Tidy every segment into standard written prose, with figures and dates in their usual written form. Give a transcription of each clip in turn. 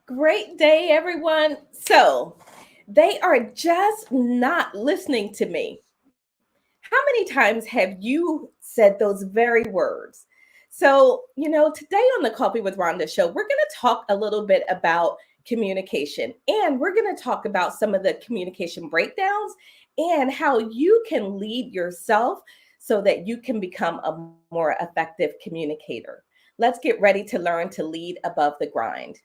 Great day, everyone. So, they are just not listening to me. How many times have you said those very words? So, today on the Coffee with Rhonda show, we're going to talk a little bit about communication and we're going to talk about some of the communication breakdowns and how you can lead yourself so that you can become a more effective communicator. Let's get ready to learn to lead above the grind.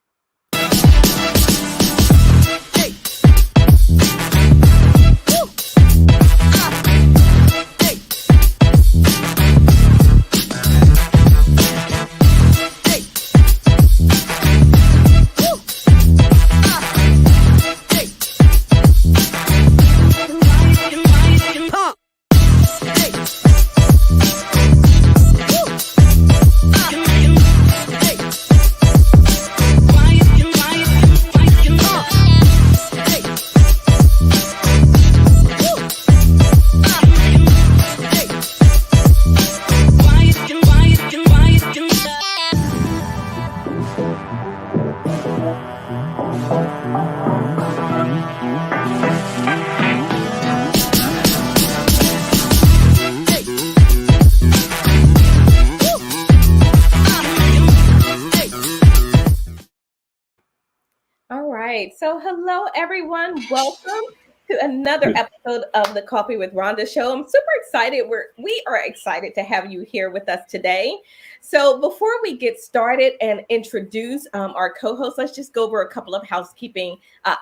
All right. So, hello, everyone. Welcome to another episode of the Coffee with Rhonda show. I'm super excited. We are excited to have you here with us today. So, before we get started and introduce our co-host, let's just go over a couple of housekeeping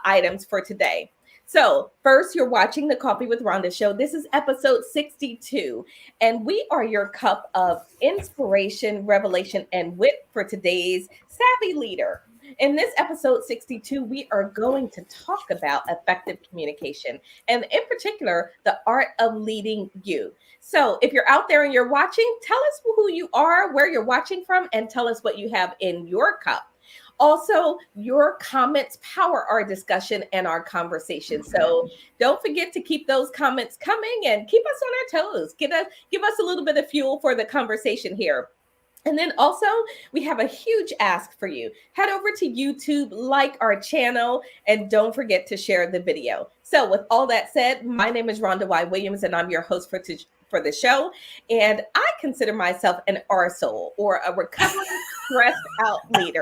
items for today. So, first, you're watching the Coffee with Rhonda show. This is episode 62, and we are your cup of inspiration, revelation, and wit for today's savvy leader. In this episode 62, we are going to talk about effective communication and, in particular, the art of leading you. So, if you're out there and you're watching, tell us who you are, where you're watching from, and tell us what you have in your cup. Also, your comments power our discussion and our conversation. So don't forget to keep those comments coming and keep us on our toes. Give us a little bit of fuel for the conversation here. And then also, we have a huge ask for you. Head over to YouTube, like our channel, and don't forget to share the video. So, with all that said, my name is Rhonda Y. Williams, and I'm your host for the show. And I consider myself an arsehole or a recovering stressed out leader.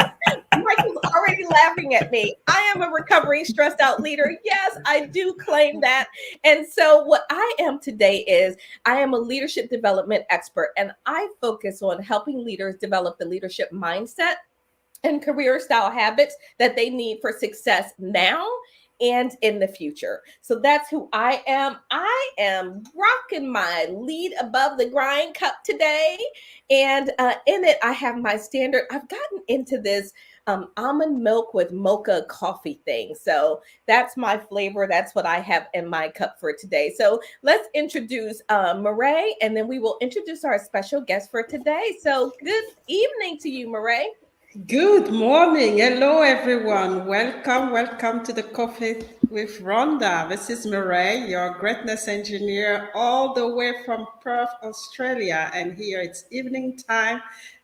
Michael's already laughing at me. I am a recovering stressed out leader. Yes, I do claim that. And so, what I am today is I am a leadership development expert, and I focus on helping leaders develop the leadership mindset and career style habits that they need for success now and in the future. So that's who I am. I am rocking my lead above the grind cup today. And in it, I have my standard. I've gotten into this almond milk with mocha coffee thing. So that's my flavor. That's what I have in my cup for today. So let's introduce Mireille, and then we will introduce our special guest for today. So good evening to you, Mireille. Good morning. Hello, everyone. Welcome to the Coffee with Rhonda. This is Mireille, your greatness engineer, all the way from Perth, Australia. And here it's evening time,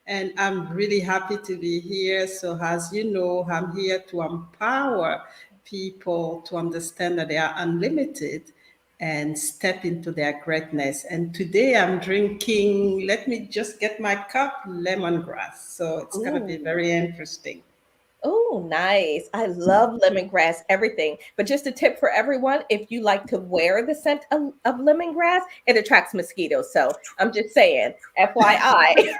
and I'm really happy to be here. So, as you know, I'm here to empower people to understand that they are unlimited and step into their greatness. And today I'm drinking, let me just get my cup, lemongrass. So it's going to be Ooh. very interesting. Oh, nice. I love lemongrass, everything. But just a tip for everyone, if you like to wear the scent of lemongrass, it attracts mosquitoes. So I'm just saying, FYI,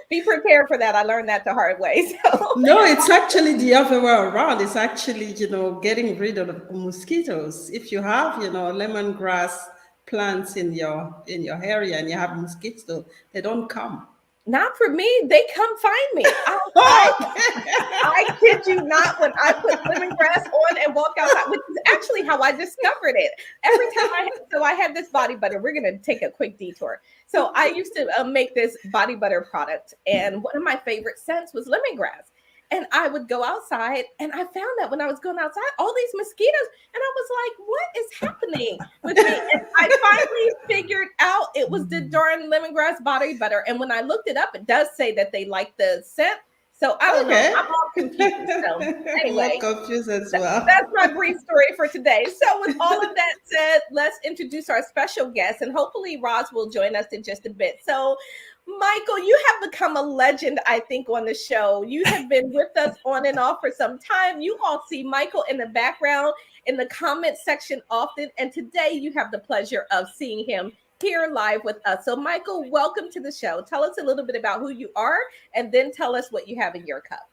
be prepared for that. I learned that the hard way. So No, it's actually the other way around. It's actually, getting rid of the mosquitoes. If you have, lemongrass plants in your area and you have mosquitoes, they don't come. not for me. They come find me. Okay. I kid you not, when I put lemongrass on and walk outside, which is actually how I discovered it. Every time I had this body butter. We're going to take a quick detour. So I used to make this body butter product, and one of my favorite scents was lemongrass. And I would go outside, and I found that when I was going outside, all these mosquitoes, and I was like, what is happening with me? And I finally figured out it was the darn lemongrass body butter. And when I looked it up, it does say that they like the scent. So I don't know. Okay. I'm all confused. So I'm all anyway, confused as well. that's my brief story for today. So, with all of that said, let's introduce our special guest, and hopefully, Roz will join us in just a bit. So, Michael, you have become a legend, I think, on the show. You have been with us on and off for some time. You all see Michael in the background in the comment section often, and today you have the pleasure of seeing him here live with us. So, Michael, welcome to the show. Tell us a little bit about who you are, and then tell us what you have in your cup.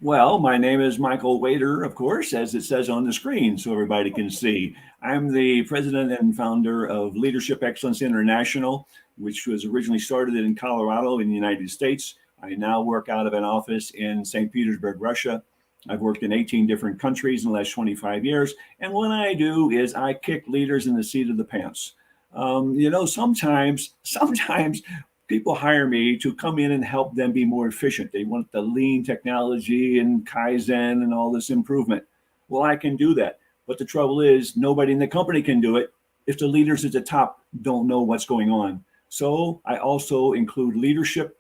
Well, my name is Michael Wader, of course, as it says on the screen, so everybody can see. I'm the president and founder of Leadership Excellence International, which was originally started in Colorado in the United States. I now work out of an office in St. Petersburg, Russia. I've worked in 18 different countries in the last 25 years. And what I do is I kick leaders in the seat of the pants. Sometimes people hire me to come in and help them be more efficient. They want the lean technology and Kaizen and all this improvement. Well, I can do that. But the trouble is nobody in the company can do it if the leaders at the top don't know what's going on. So I also include leadership.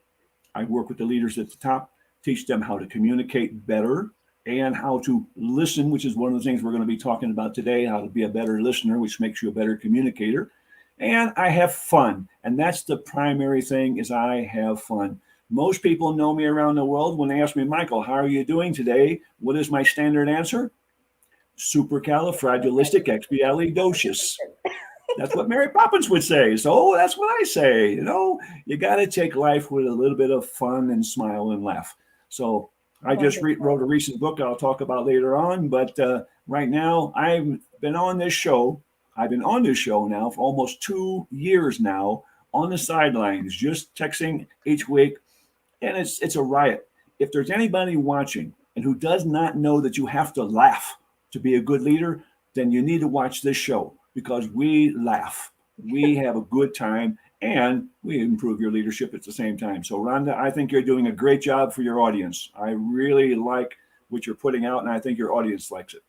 I work with the leaders at the top, teach them how to communicate better and how to listen, which is one of the things we're going to be talking about today, how to be a better listener, which makes you a better communicator. And I have fun. And that's the primary thing is I have fun. Most people know me around the world. When they ask me, Michael, how are you doing today? What is my standard answer? Supercalifragilisticexpialidocious. That's what Mary Poppins would say. So that's what I say. You got to take life with a little bit of fun and smile and laugh. So I just wrote a recent book I'll talk about later on. But right now I've been on this show. I've been on this show now for almost 2 years now on the sidelines, just texting each week. And it's a riot. If there's anybody watching and who does not know that you have to laugh to be a good leader, then you need to watch this show because we laugh. We have a good time and we improve your leadership at the same time. So Rhonda, I think you're doing a great job for your audience. I really like what you're putting out and I think your audience likes it.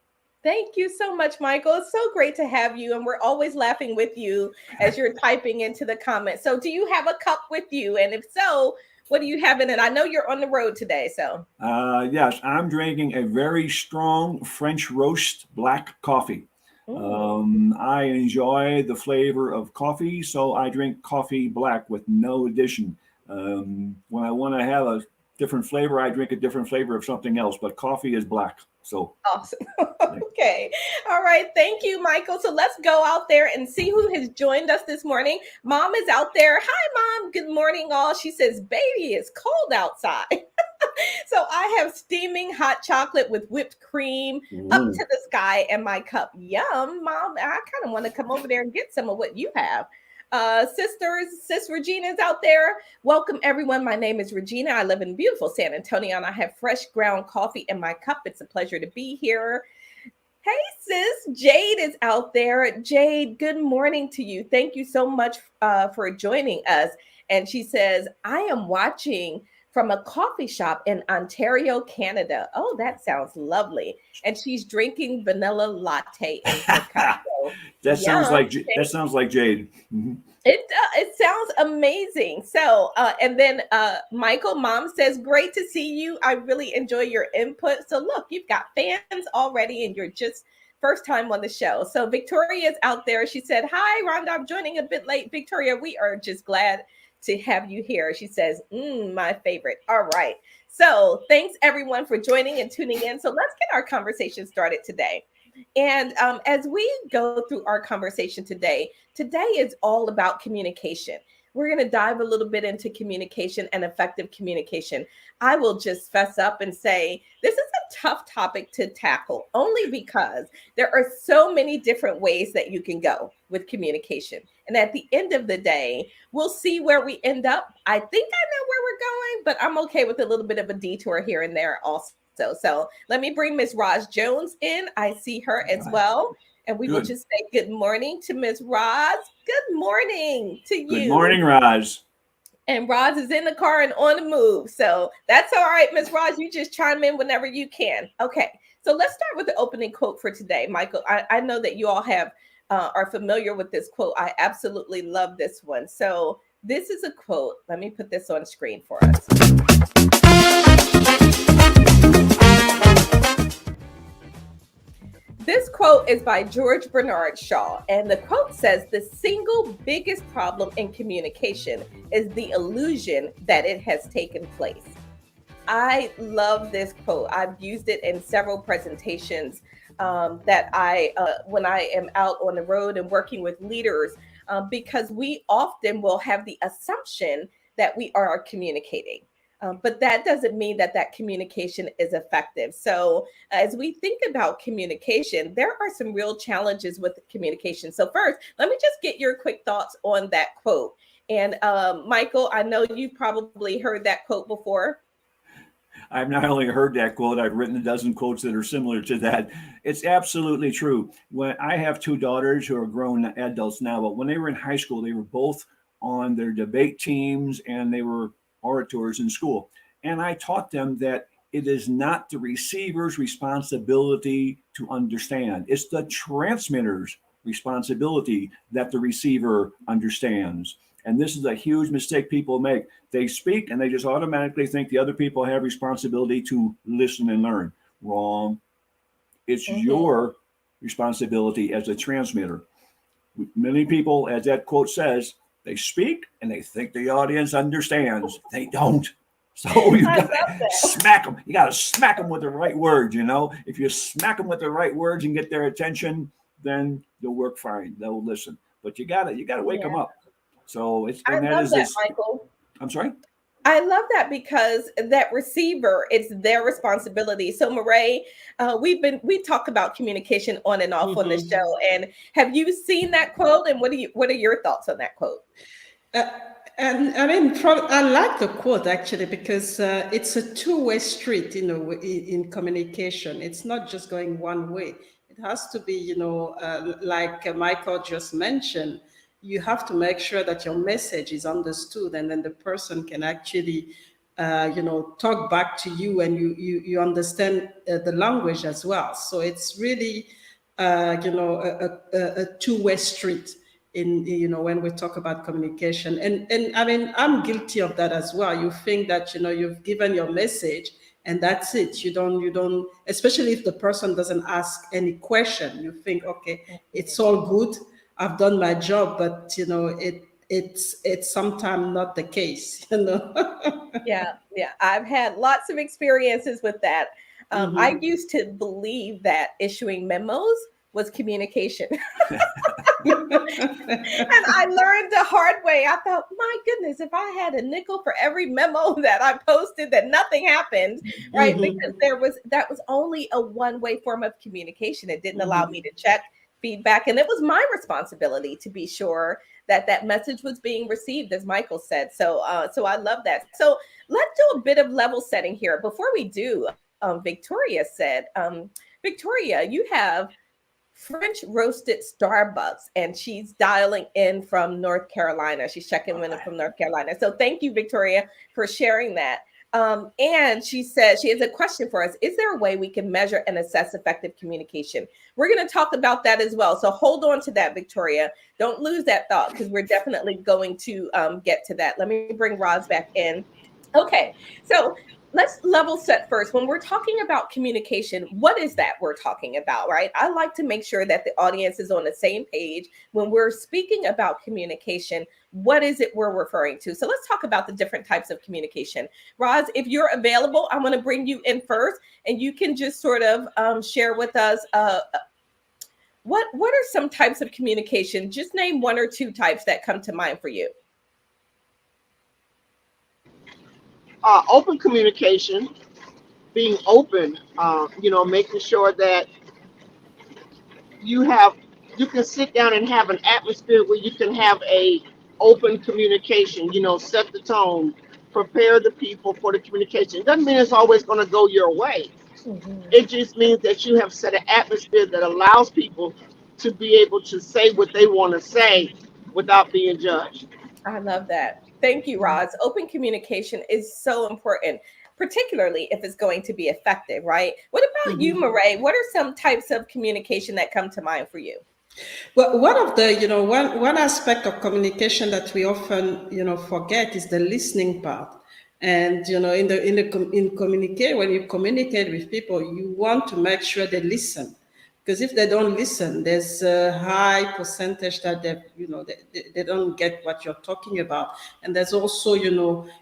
Thank you so much, Michael. It's so great to have you. And we're always laughing with you as you're typing into the comments. So do you have a cup with you? And if so, what do you have in it? I know you're on the road today, so. Yes, I'm drinking a very strong French roast black coffee. I enjoy the flavor of coffee, so I drink coffee black with no addition. When I want to have a different flavor, I drink a different flavor of something else, but coffee is black. So awesome. Okay. All right. Thank you, Michael. So let's go out there and see who has joined us this morning. Mom is out there. Hi, Mom. Good morning, all. She says, baby, it's cold outside. So I have steaming hot chocolate with whipped cream up to the sky in my cup. Yum, Mom. I kind of want to come over there and get some of what you have. Sis Regina's out there. Welcome, everyone. My name is Regina. I live in beautiful San Antonio, and I have fresh ground coffee in my cup. It's a pleasure to be here. Hey, sis. Jade is out there. Jade, good morning to you. Thank you so much for joining us. And she says, I am watching from a coffee shop in Ontario, Canada. Oh, that sounds lovely. And she's drinking vanilla latte in her cup. So, that sounds like Jade. Mm-hmm. It sounds amazing. So, and then Michael, Mom says, great to see you. I really enjoy your input. So look, you've got fans already and you're just first time on the show. So Victoria's out there. She said, hi, Rhonda, I'm joining a bit late. Victoria, we are just glad to have you here. She says, my favorite. All right. So thanks everyone for joining and tuning in. So let's get our conversation started today. And as we go through our conversation today is all about communication. We're going to dive a little bit into communication and effective communication. I will just fess up and say, this is a tough topic to tackle only because there are so many different ways that you can go with communication. And at the end of the day, we'll see where we end up. I think I know where we're going, but I'm okay with a little bit of a detour here and there also. So let me bring Miss Roz Jones in. I see her as well. And we will just say good morning to Miss Roz. Good morning to you. Good morning, Roz. And Roz is in the car and on the move. So that's all right, Miss Roz. You just chime in whenever you can. Okay. So let's start with the opening quote for today. Michael, I know that you all are familiar with this quote. I absolutely love this one. So this is a quote. Let me put this on screen for us. quote is by George Bernard Shaw. And the quote says, "The single biggest problem in communication is the illusion that it has taken place." I love this quote. I've used it in several presentations that when I am out on the road and working with leaders, because we often will have the assumption that we are communicating. But that doesn't mean that that communication is effective. So, as we think about communication, there are some real challenges with communication. So, first, let me just get your quick thoughts on that quote. And Michael, I know you've probably heard that quote before. I've not only heard that quote, I've written a dozen quotes that are similar to that. It's absolutely true. When I have two daughters who are grown adults now, but when they were in high school, they were both on their debate teams and they were orators in school. And I taught them that it is not the receiver's responsibility to understand, it's the transmitter's responsibility that the receiver understands. And this is a huge mistake people make. They speak and they just automatically think the other people have responsibility to listen and learn. Wrong. It's your responsibility as a transmitter. Many people, as that quote says, they speak and they think the audience understands. They don't. So you got to smack them. You got to smack them with the right words. You know, if you smack them with the right words and get their attention, then they'll work fine. They'll listen. But you got to wake them up. So it's, and I love that, Michael. I'm sorry? I love that because that receiver, it's their responsibility. So Mireille, we talk about communication on and off on the show. And have you seen that quote? And what are your thoughts on that quote? And I mean, I like the quote actually because it's a two-way street, in communication. It's not just going one way. It has to be, like Michael just mentioned. You have to make sure that your message is understood, and then the person can actually, talk back to you, and you understand the language as well. So it's really, a two-way street when we talk about communication. And I mean, I'm guilty of that as well. You think that you've given your message and that's it. You don't, especially if the person doesn't ask any question. You think, okay, it's all good. I've done my job, but it's sometimes not the case. Yeah. I've had lots of experiences with that. I used to believe that issuing memos was communication. And I learned the hard way. I thought, my goodness, if I had a nickel for every memo that I posted, that nothing happened, right? Because that was only a one-way form of communication. It didn't allow me to check feedback. And it was my responsibility to be sure that that message was being received, as Michael said. So I love that. So let's do a bit of level setting here. Before we do, Victoria said, Victoria, you have French roasted Starbucks, and she's dialing in from North Carolina. She's checking in from North Carolina. So thank you, Victoria, for sharing that. And she says she has a question for us. Is there a way we can measure and assess effective communication? We're going to talk about that as well. So hold on to that, Victoria. Don't lose that thought, because we're definitely going to get to that. Let me bring Roz back in. Okay, so let's level set first. When we're talking about communication, what is that we're talking about, right? I like to make sure that the audience is on the same page. When we're speaking about communication, what is it we're referring to? So let's talk about the different types of communication. Roz, if you're available, I'm going to bring you in first, and you can just sort of share with us what are some types of communication? Just name one or two types that come to mind for you. Open communication, being open, making sure that you can sit down and have an atmosphere where you can have a open communication, set the tone, prepare the people for the communication. It doesn't mean it's always going to go your way. It just means that you have set an atmosphere that allows people to be able to say what they want to say without being judged. I love that. Thank you, Roz. Open communication is so important, particularly if it's going to be effective, right? What about you, Mireille? What are some types of communication that come to mind for you? Well, one of the, one aspect of communication that we often, forget is the listening part. And, in communicate, when you communicate with people, you want to make sure they listen. Because if they don't listen, there's a high percentage that they don't get what you're talking about. And there's also,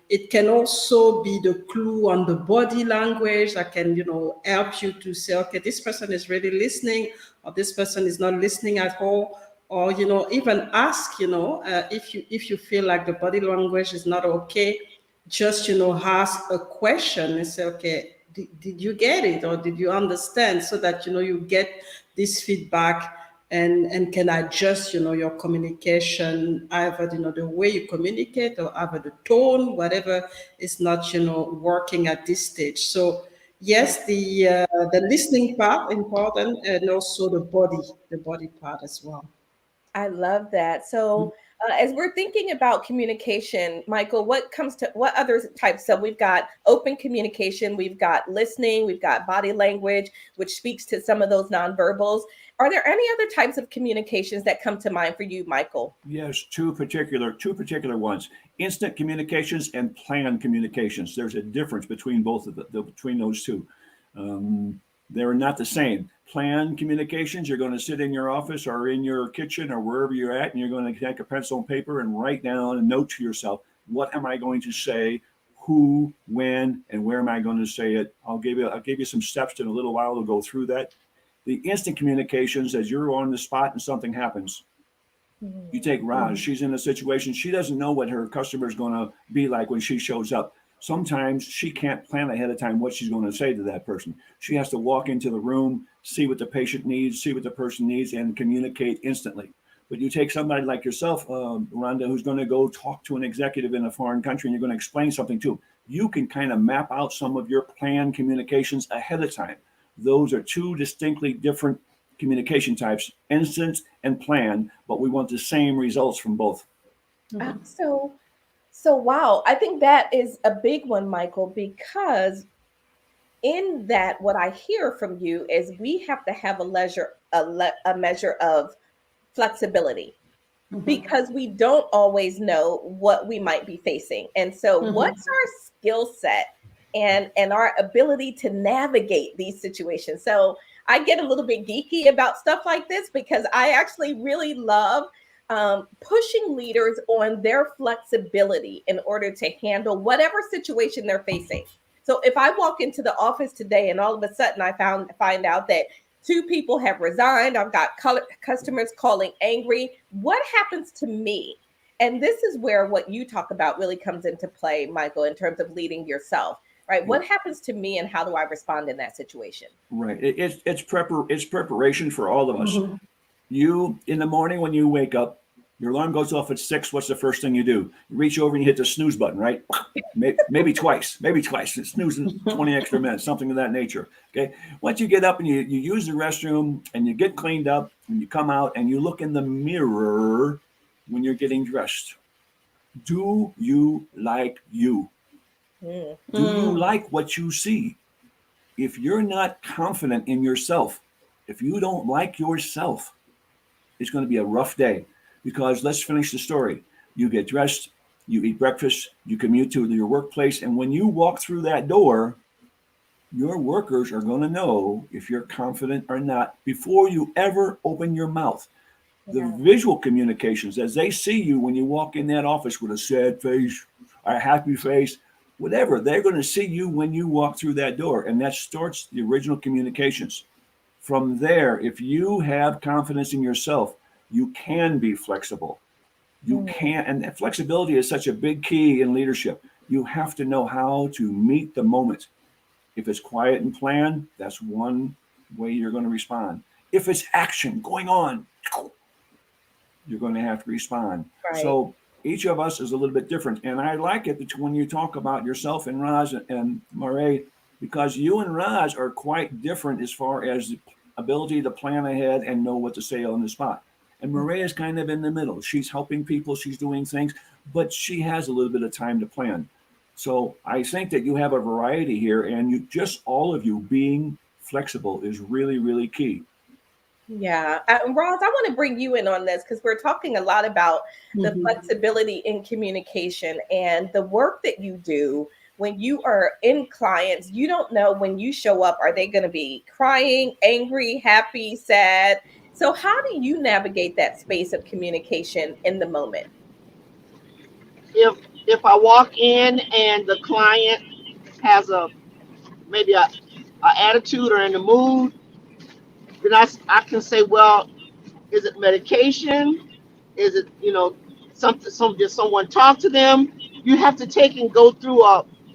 it can also be the clue on the body language that can, help you to say, okay, this person is really listening, or this person is not listening at all. Or, even ask, if you feel like the body language is not okay, just, ask a question and say, okay, did you get it, or did you understand, so that you get this feedback and can adjust your communication, either the way you communicate, or either the tone, whatever is not working at this stage. So yes, the listening part important, and also the body part as well. I love that. So, as we're thinking about communication, Michael, what other types? So, we've got open communication, we've got listening, we've got body language, which speaks to some of those nonverbals. Are there any other types of communications that come to mind for you, Michael? Yes, two particular ones: instant communications and planned communications. There's a difference between both of between those two. They're not the same. Planned communications, you're going to sit in your office or in your kitchen or wherever you're at, and you're going to take a pencil and paper and write down a note to yourself. What am I going to say? Who, when, and where am I going to say it? I'll give you some steps in a little while to go through that. The instant communications, as you're on the spot and something happens. You take Roz, she's in a situation, she doesn't know what her customer is going to be like when she shows up. Sometimes she can't plan ahead of time what she's going to say to that person. She has to walk into the room, see what the patient needs, see what the person needs, and communicate instantly. But you take somebody like yourself, Rhonda, who's going to go talk to an executive in a foreign country, and you're going to explain something to them. You can kind of map out some of your planned communications ahead of time. Those are two distinctly different communication types, instant and planned, but we want the same results from both. So wow, I think that is a big one, Michael, because in that, what I hear from you is we have to have a measure of flexibility, because we don't always know what we might be facing. And so what's our skill set and our ability to navigate these situations? So I get a little bit geeky about stuff like this, because I actually really love pushing leaders on their flexibility in order to handle whatever situation they're facing. So if I walk into the office today and all of a sudden I find out that two people have resigned, I've got customers calling angry, what happens to me? And this is where what you talk about really comes into play, Michael, in terms of leading yourself, right? What happens to me and how do I respond in that situation? Right. It's preparation for all of us. You, in the morning when you wake up, your alarm goes off at 6. What's the first thing you do? You reach over and you hit the snooze button, right? Maybe twice. It's snoozing 20 extra minutes, something of that nature. Okay. Once you get up and you use the restroom and you get cleaned up and you come out and you look in the mirror when you're getting dressed. Do you like you? Do you like what you see? If you're not confident in yourself, if you don't like yourself, it's going to be a rough day. Because let's finish the story. You get dressed, you eat breakfast, you commute to your workplace, and when you walk through that door, your workers are going to know if you're confident or not before you ever open your mouth. The visual communications, as they see you when you walk in that office with a sad face, a happy face, whatever, they're going to see you when you walk through that door, and that starts the original communications. From there, if you have confidence in yourself, you can be flexible. You can, and that flexibility is such a big key in leadership. You have to know how to meet the moment. If it's quiet and planned, that's one way you're going to respond. If it's action going on, you're going to have to respond. Right. So each of us is a little bit different. And I like it when you talk about yourself and Roz and Mireille, because you and Roz are quite different as far as the ability to plan ahead and know what to say on the spot. And Mireille is kind of in the middle. She's helping people, she's doing things, but she has a little bit of time to plan. So I think that you have a variety here, and you just all of you being flexible is really, really key. Yeah. Roz, I want to bring you in on this because we're talking a lot about the flexibility in communication and the work that you do when you are in clients, you don't know when you show up, are they going to be crying, angry, happy, sad? So how do you navigate that space of communication in the moment? If I walk in and the client has maybe a attitude or in the mood, then I can say, well, is it medication? Is it, something, did someone talk to them? You have to take and go through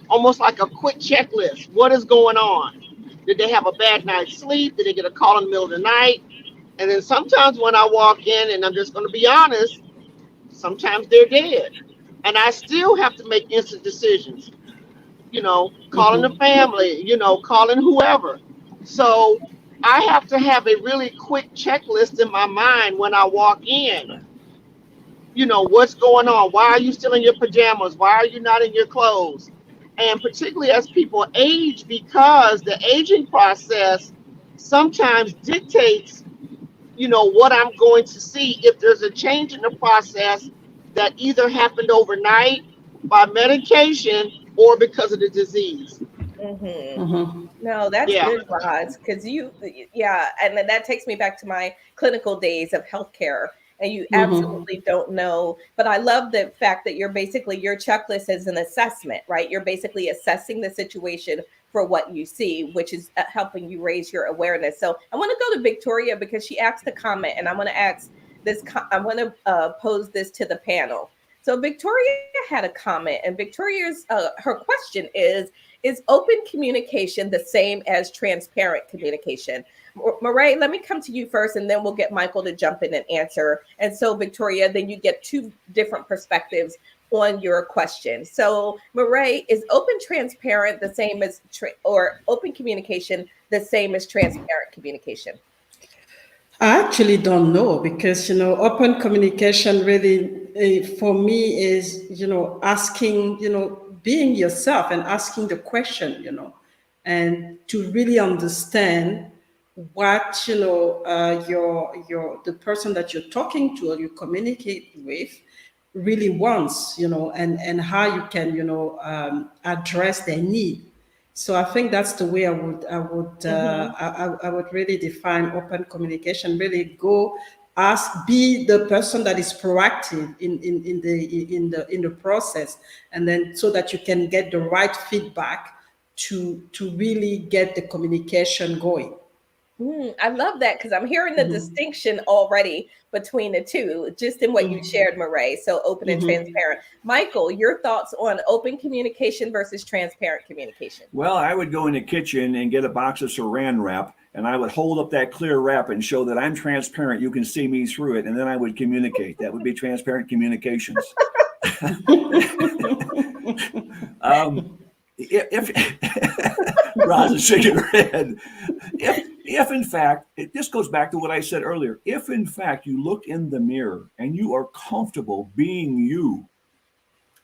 almost like a quick checklist. What is going on? Did they have a bad night's sleep? Did they get a call in the middle of the night? And then sometimes when I walk in, and I'm just going to be honest, sometimes they're dead. And I still have to make instant decisions, calling the Mm-hmm. family, calling whoever. So I have to have a really quick checklist in my mind when I walk in. What's going on? Why are you still in your pajamas? Why are you not in your clothes? And particularly as people age, because the aging process sometimes dictates, what I'm going to see. If there's a change in the process that either happened overnight by medication or because of the disease. Mm-hmm. Mm-hmm. No, that's Yeah. good, Roz, because yeah, and then that takes me back to my clinical days of healthcare. And you Mm-hmm. absolutely don't know. But I love the fact that your checklist is an assessment, right? You're basically assessing the situation for what you see, which is helping you raise your awareness. So I want to go to Victoria because she asked a comment, and I want to ask this. I want to pose this to the panel. So Victoria had a comment, and Victoria's her question is open communication the same as transparent communication? Mireille, let me come to you first, and then we'll get Michael to jump in and answer. And so, Victoria, then you get two different perspectives on your question. So, Mireille, is open transparent the same as, or open communication the same as transparent communication? I actually don't know because, open communication really, for me, is, asking, being yourself and asking the question, and to really understand what, the person that you're talking to or you communicate with really wants, and how you can, address their need. So I think that's the way Mm-hmm. I would really define open communication. Really go ask, be the person that is proactive in the process, and then so that you can get the right feedback to really get the communication going. I love that because I'm hearing the distinction already between the two, just in what you shared, Mireille. So open and transparent. Michael, your thoughts on open communication versus transparent communication? Well, I would go in the kitchen and get a box of saran wrap, and I would hold up that clear wrap and show that I'm transparent. You can see me through it, and then I would communicate. That would be transparent communications. If Roz is shaking her head, if in fact, this goes back to what I said earlier, if in fact you look in the mirror and you are comfortable being you,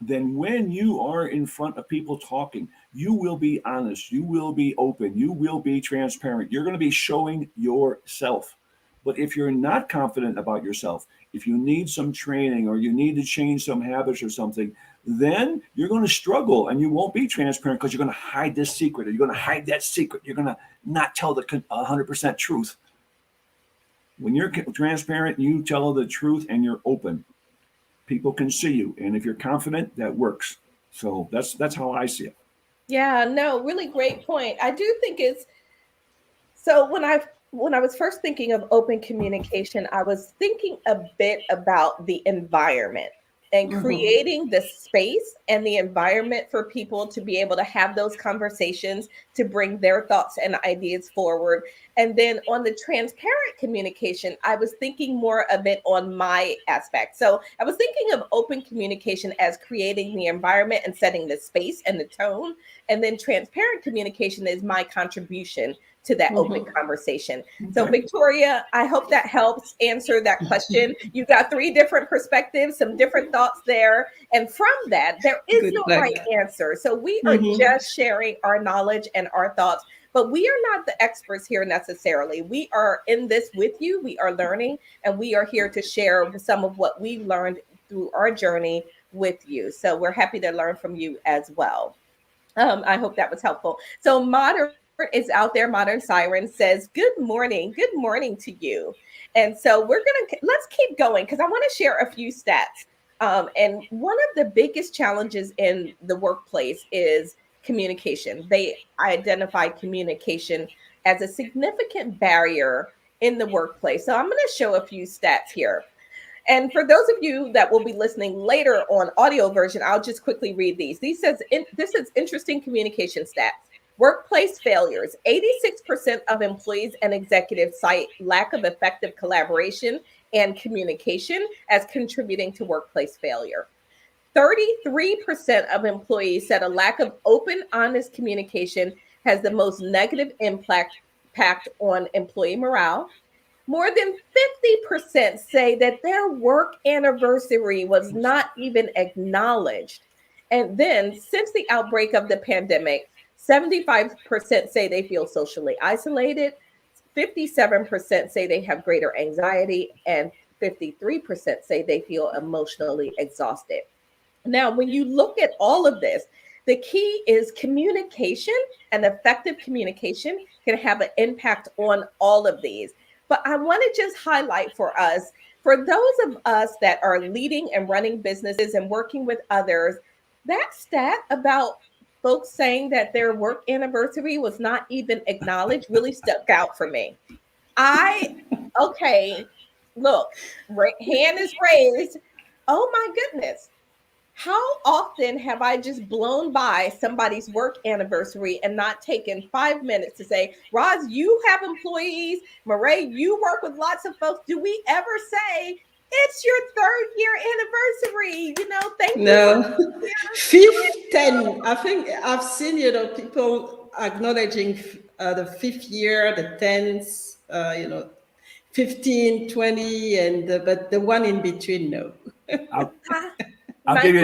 then when you are in front of people talking, you will be honest, you will be open, you will be transparent. You're going to be showing yourself. But if you're not confident about yourself, if you need some training or you need to change some habits or something, then you're going to struggle and you won't be transparent because you're going to hide this secret or you're going to hide that secret. You're going to not tell the 100% truth. When you're transparent, you tell the truth and you're open. People can see you, and if you're confident, that works. So that's how I see it. Yeah, no, really great point. I do think it's so when I was first thinking of open communication, I was thinking a bit about the environment and creating the space and the environment for people to be able to have those conversations, to bring their thoughts and ideas forward. And then on the transparent communication, I was thinking more of it on my aspect. So I was thinking of open communication as creating the environment and setting the space and the tone. And then transparent communication is my contribution to that open conversation. So, Okay. Victoria, I hope that helps answer that question. You got three different perspectives, some different thoughts there. And from that, there is Good no luck. right answer. So, we are just sharing our knowledge and our thoughts, but we are not the experts here necessarily. We are in this with you, we are learning, and we are here to share some of what we've learned through our journey with you. So, we're happy to learn from you as well. I hope that was helpful. So Modern is out there. Modern Siren says, good morning to you. And so let's keep going because I want to share a few stats. And one of the biggest challenges in the workplace is communication. They identified communication as a significant barrier in the workplace. So I'm going to show a few stats here. And for those of you that will be listening later on audio version, I'll just quickly read these. This is interesting communication stats. Workplace failures. 86% of employees and executives cite lack of effective collaboration and communication as contributing to workplace failure. 33% of employees said a lack of open, honest communication has the most negative impact on employee morale. More than 50% say that their work anniversary was not even acknowledged. And then, since the outbreak of the pandemic, 75% say they feel socially isolated, 57% say they have greater anxiety, and 53% say they feel emotionally exhausted. Now, when you look at all of this, the key is communication, and effective communication can have an impact on all of these. But I want to just highlight for us, for those of us that are leading and running businesses and working with others, that stat about folks saying that their work anniversary was not even acknowledged really stuck out for me. Okay, look, hand is raised. Oh my goodness. How often have I just blown by somebody's work anniversary and not taken 5 minutes to say, Roz, you have employees, Mireille, you work with lots of folks. Do we ever say, it's your 3rd year anniversary? Thank you. No, 5th, 10. I think I've seen, people acknowledging the 5th year, the 10th, 15, 20, and but the one in between, no. I'll give you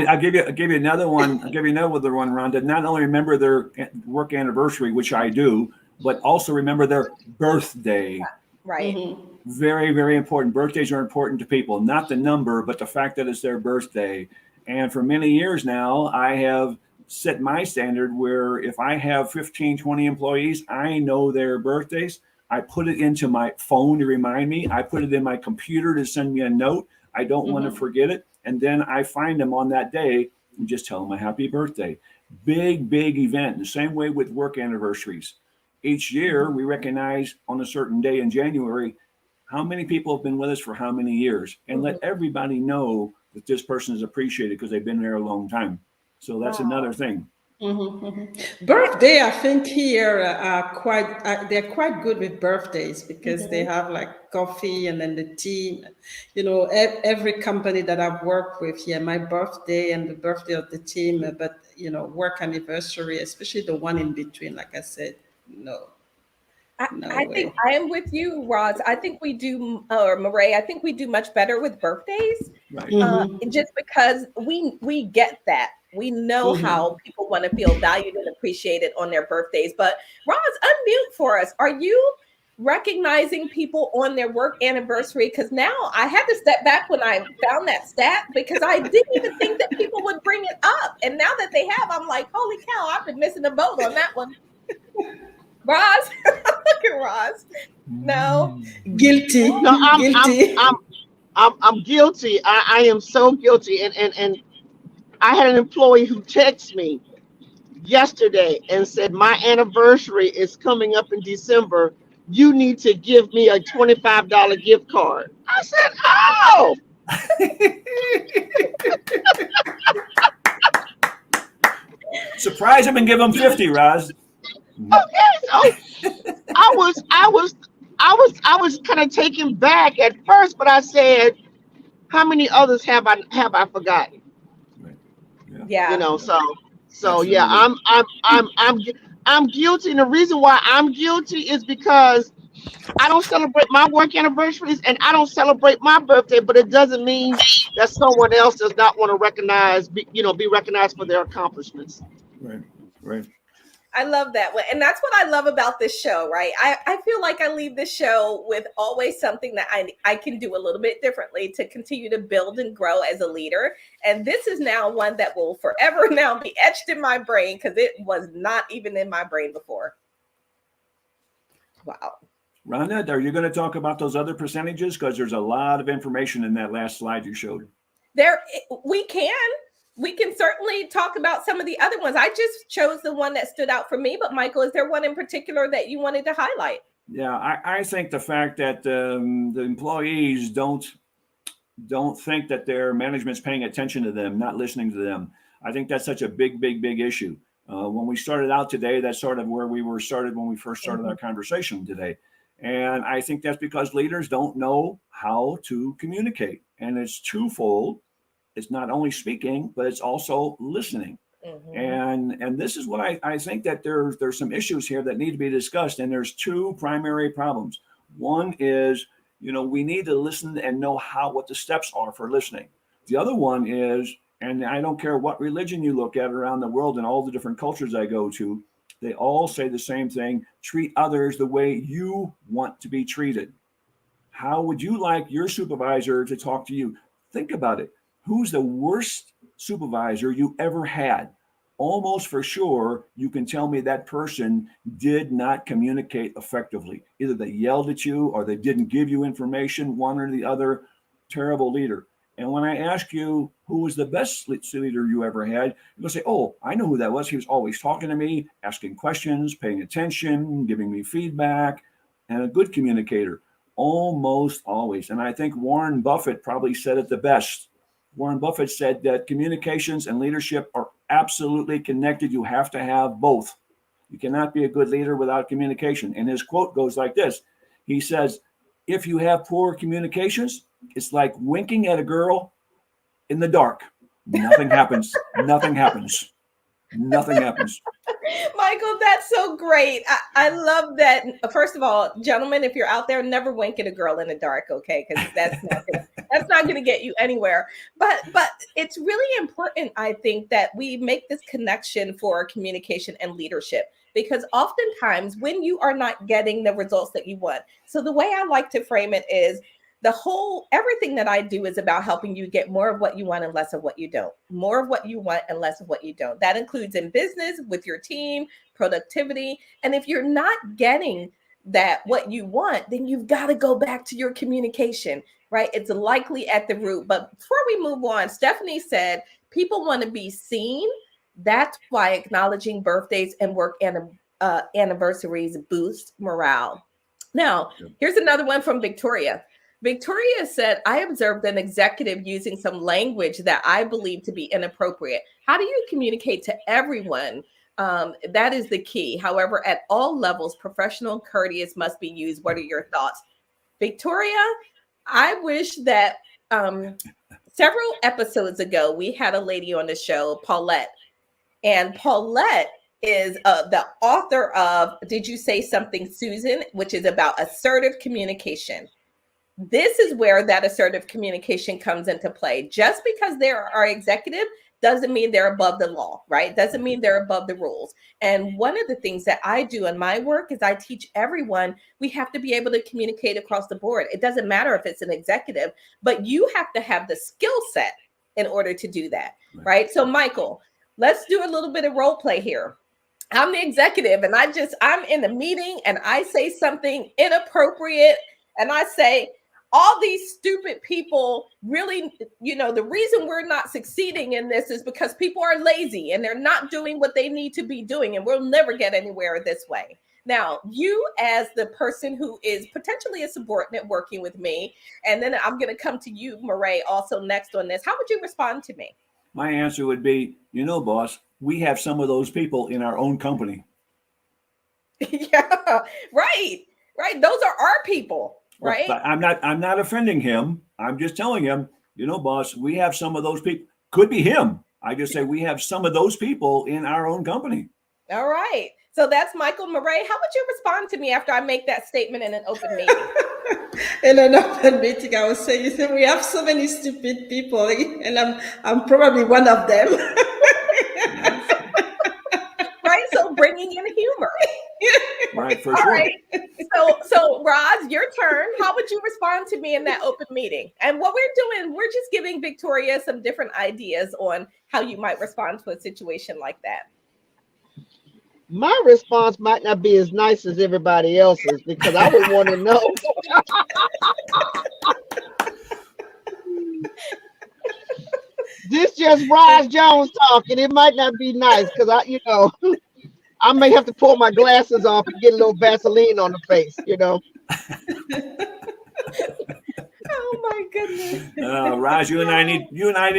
another one. I'll give you another one, Rhonda. Not only remember their work anniversary, which I do, but also remember their birthday. Right. Mm-hmm. Very, very important. Birthdays are important to people, not the number, but the fact that it's their birthday. And for many years now, I have set my standard where if I have 15, 20 employees, I know their birthdays. I put it into my phone to remind me. I put it in my computer to send me a note. I don't want to forget it. And then I find them on that day and just tell them a happy birthday. Big, big event. The same way with work anniversaries. Each year, we recognize on a certain day in January how many people have been with us for how many years, and let everybody know that this person is appreciated because they've been there a long time. So that's another thing. Birthday, I think here they're quite good with birthdays because they have like coffee and then the tea. Every company that I've worked with, my birthday and the birthday of the team, but work anniversary, especially the one in between, like I said, no. I think I am with you, Roz. I think we do, or Mireille, I think we do much better with birthdays. Right. Just because we get that. We know how people want to feel valued and appreciated on their birthdays. But Roz, unmute for us. Are you recognizing people on their work anniversary? Because now I had to step back when I found that stat because I didn't even think that people would bring it up. And now that they have, I'm like, holy cow, I've been missing a boat on that one. Roz, look at Roz. No, guilty. No, I'm guilty. I'm guilty. I am so guilty. And I had an employee who texted me yesterday and said, my anniversary is coming up in December. You need to give me a $25 gift card. I said, oh. Surprise him and give him 50, Roz. Okay, so I was kind of taken back at first, but I said, how many others have I forgotten? Right. yeah. So yeah, I'm guilty, and the reason why I'm guilty is because I don't celebrate my work anniversaries and I don't celebrate my birthday, but it doesn't mean that someone else does not want to be recognized for their accomplishments. Right. I love that one. And that's what I love about this show, right? I feel like I leave this show with always something that I can do a little bit differently to continue to build and grow as a leader. And this is now one that will forever now be etched in my brain because it was not even in my brain before. Wow. Rhonda, are you going to talk about those other percentages? Because there's a lot of information in that last slide you showed. We can certainly talk about some of the other ones. I just chose the one that stood out for me. But Michael, is there one in particular that you wanted to highlight? Yeah, I think the fact that the employees don't think that their management's paying attention to them, not listening to them. I think that's such a big issue. When we started out today, that's sort of where we were started when we first started our conversation today. And I think that's because leaders don't know how to communicate. And it's twofold. It's not only speaking, but it's also listening. Mm-hmm. And this is what I think that there's some issues here that need to be discussed. And there's two primary problems. One is, we need to listen and know what the steps are for listening. The other one is, and I don't care what religion you look at around the world and all the different cultures I go to, they all say the same thing: treat others the way you want to be treated. How would you like your supervisor to talk to you? Think about it. Who's the worst supervisor you ever had? Almost for sure, you can tell me that person did not communicate effectively. Either they yelled at you or they didn't give you information, one or the other. Terrible leader. And when I ask you who was the best leader you ever had, you'll say, oh, I know who that was. He was always talking to me, asking questions, paying attention, giving me feedback, and a good communicator. Almost always. And I think Warren Buffett probably said it the best. Warren Buffett said that communications and leadership are absolutely connected. You have to have both. You cannot be a good leader without communication. And his quote goes like this. He says, if you have poor communications, it's like winking at a girl in the dark. Nothing happens. Nothing happens. Nothing happens. Michael, that's so great. I love that. First of all, gentlemen, if you're out there, never wink at a girl in the dark, okay? Because that's not going to get you anywhere. But it's really important, I think, that we make this connection for communication and leadership. Because oftentimes when you are not getting the results that you want. So the way I like to frame it is everything that I do is about helping you get more of what you want and less of what you don't. More of what you want and less of what you don't. That includes in business, with your team, productivity. And if you're not getting what you want, then you've got to go back to your communication, right? It's likely at the root. But before we move on, Stephanie said, people want to be seen. That's why acknowledging birthdays and work anniversaries boost morale. Now, here's another one from Victoria. Victoria said, I observed an executive using some language that I believe to be inappropriate. How do you communicate to everyone? That is the key. However, at all levels, professional and courteous must be used. What are your thoughts? Victoria, I wish that several episodes ago, we had a lady on the show, Paulette. And Paulette is the author of Did You Say Something, Susan? Which is about assertive communication. This is where that assertive communication comes into play. Just because they are executive doesn't mean they're above the law, right? Doesn't mean they're above the rules. And one of the things that I do in my work is I teach everyone we have to be able to communicate across the board. It doesn't matter if it's an executive, but you have to have the skill set in order to do that, right? So Michael, let's do a little bit of role play here. I'm the executive and I'm in a meeting and I say something inappropriate and I say, all these stupid people really, the reason we're not succeeding in this is because people are lazy and they're not doing what they need to be doing. And we'll never get anywhere this way. Now, you as the person who is potentially a subordinate working with me, and then I'm going to come to you, Mireille, also next on this. How would you respond to me? My answer would be, boss, we have some of those people in our own company. Yeah, right. Those are our people. Right. But I'm not offending him. I'm just telling him, boss, we have some of those people. Could be him. I just say we have some of those people in our own company. All right. So that's Michael. Mireille, how would you respond to me after I make that statement in an open meeting? In an open meeting, I would say, we have so many stupid people, and I'm probably one of them. Right. So bring timing and humor. Right, for All sure. right. So Roz, your turn. How would you respond to me in that open meeting? And what we're doing, we're just giving Victoria some different ideas on how you might respond to a situation like that. My response might not be as nice as everybody else's because I would want to know. This just Roz Jones talking. It might not be nice because I may have to pull my glasses off and get a little Vaseline on the face. Oh my goodness. Roz, you and I need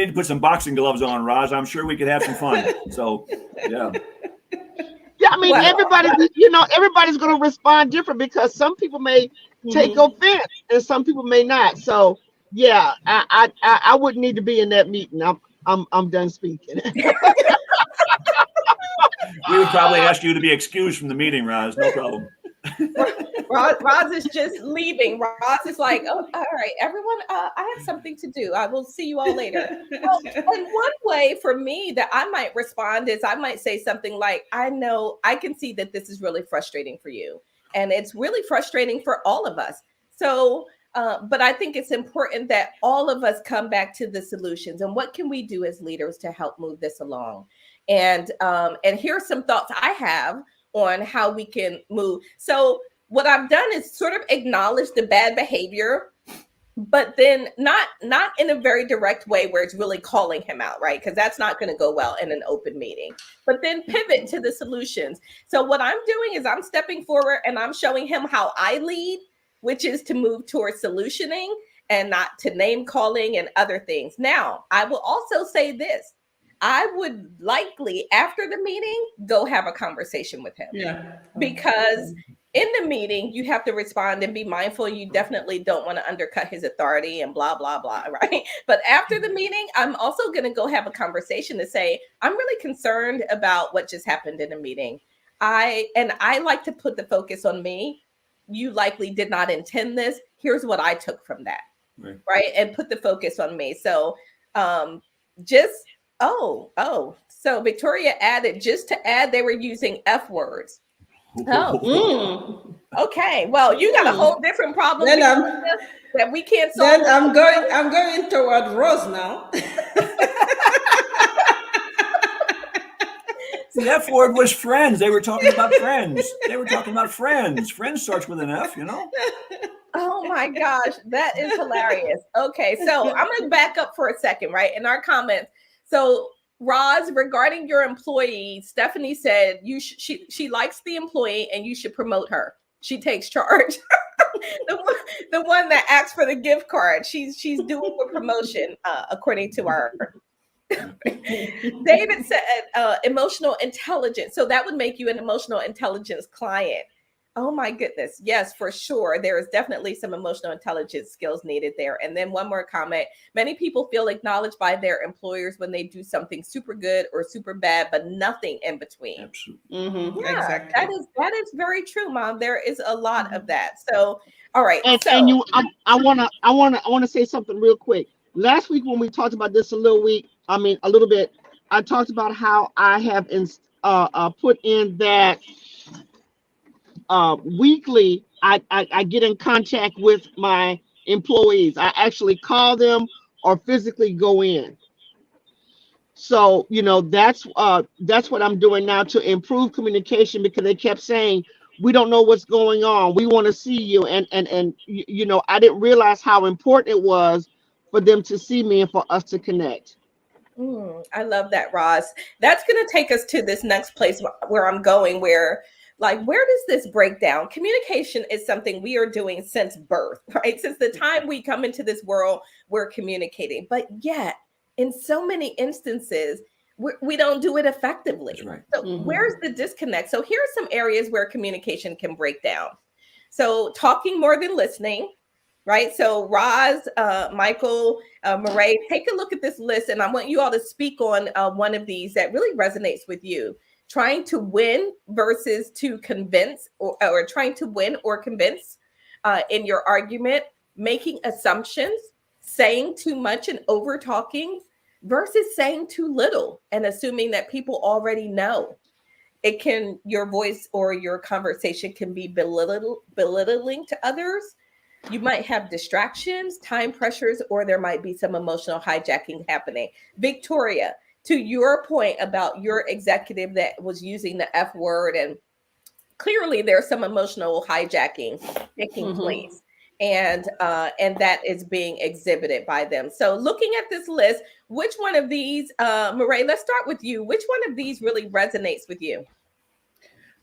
to put some boxing gloves on, Roz. I'm sure we could have some fun. So, yeah. Yeah, I mean, everybody's going to respond different because some people may take offense and some people may not. So, yeah, I wouldn't need to be in that meeting. I'm done speaking. We would probably ask you to be excused from the meeting, Roz. No problem. Roz is just leaving. Roz is like, oh, all right, everyone, I have something to do. I will see you all later. Well, and one way for me that I might respond is I might say something like, I know I can see that this is really frustrating for you. And it's really frustrating for all of us. So, but I think it's important that all of us come back to the solutions. And what can we do as leaders to help move this along? And here's some thoughts I have on how we can move. So what I've done is sort of acknowledge the bad behavior, but then not in a very direct way where it's really calling him out, right? Because that's not going to go well in an open meeting. But then pivot to the solutions. So what I'm doing is I'm stepping forward and I'm showing him how I lead, which is to move towards solutioning and not to name calling and other things. Now, I will also say this. I would likely, after the meeting, go have a conversation with him. Yeah. Because in the meeting, you have to respond and be mindful. You definitely don't want to undercut his authority and blah, blah, blah, right? But after the meeting, I'm also going to go have a conversation to say, I'm really concerned about what just happened in the meeting. I like to put the focus on me. You likely did not intend this. Here's what I took from that, right? And put the focus on me. So so Victoria added, just to add, they were using F words. Okay. Well, you got a whole different problem that we can't solve. Then I'm going toward Rose now. The F word was friends. They were talking about friends. Friends starts with an F, Oh my gosh, that is hilarious. Okay, so I'm going to back up for a second, right? In our comments. So Roz, regarding your employee, Stephanie said she likes the employee and you should promote her. She takes charge. the one that asks for the gift card. She's doing a promotion, according to our. David said emotional intelligence. So that would make you an emotional intelligence client. Oh my goodness. Yes, for sure. There is definitely some emotional intelligence skills needed there. And then one more comment. Many people feel acknowledged by their employers when they do something super good or super bad, but nothing in between. Absolutely. Yeah, Exactly. that is very true, Mom. There is a lot of that. So, all right. I want to say something real quick. Last week when we talked about this a little bit, I talked about how I have put in that weekly I get in contact with my employees. I actually call them or physically go in. So that's what I'm doing now to improve communication, because they kept saying, we don't know what's going on, we want to see you, and I didn't realize how important it was for them to see me and for us to connect. I love that, Roz. That's going to take us to this next place where I'm going, where does this break down? Communication is something we are doing since birth, right? Since the time we come into this world, we're communicating. But yet, in so many instances, we don't do it effectively. That's right. So where's the disconnect? So here are some areas where communication can break down. So talking more than listening, right? So Roz, Michael, Mireille, take a look at this list, and I want you all to speak on one of these that really resonates with you. Trying to win versus to convince, or trying to win or convince in your argument, making assumptions, saying too much and over talking versus saying too little and assuming that people already know. your voice or your conversation can be belittling to others. You might have distractions, time pressures, or there might be some emotional hijacking happening. Victoria, to your point about your executive that was using the F word, and clearly there's some emotional hijacking taking place, and that is being exhibited by them. So looking at this list, which one of these, Mireille, let's start with you. Which one of these really resonates with you?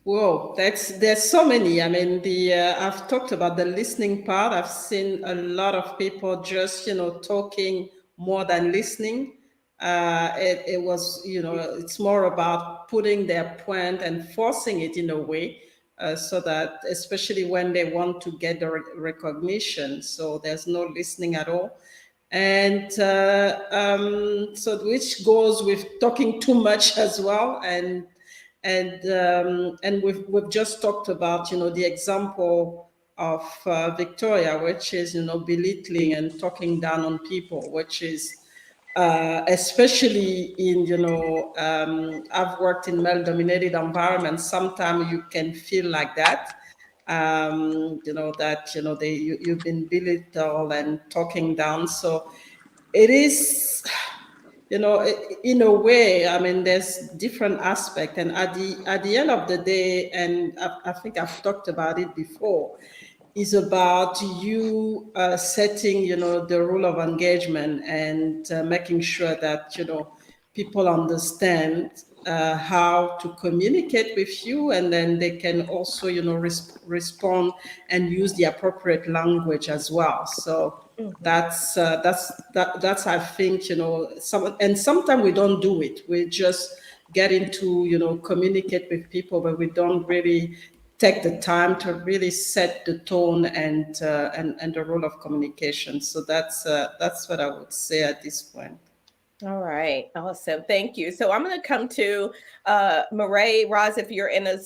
Whoa, there's so many. I mean, I've talked about the listening part. I've seen a lot of people just talking more than listening. It was it's more about putting their point and forcing it in a way, so that especially when they want to get the recognition, so there's no listening at all. And so which goes with talking too much as well. And we've just talked about the example of Victoria, which is belittling and talking down on people, which is especially in I've worked in male-dominated environments. Sometimes you can feel like that, you've been belittled and talking down. So it is, in a way, I mean, there's different aspect, and at the end of the day, and I think I've talked about it before, is about you setting, the rule of engagement, and making sure that people understand how to communicate with you, and then they can also respond and use the appropriate language as well. So that's I think sometimes we don't do it. We just get into communicate with people, but we don't really take the time to really set the tone and the role of communication. So that's what I would say at this point. All right, awesome, thank you. So I'm going to come to Mireille. Roz, if you're in a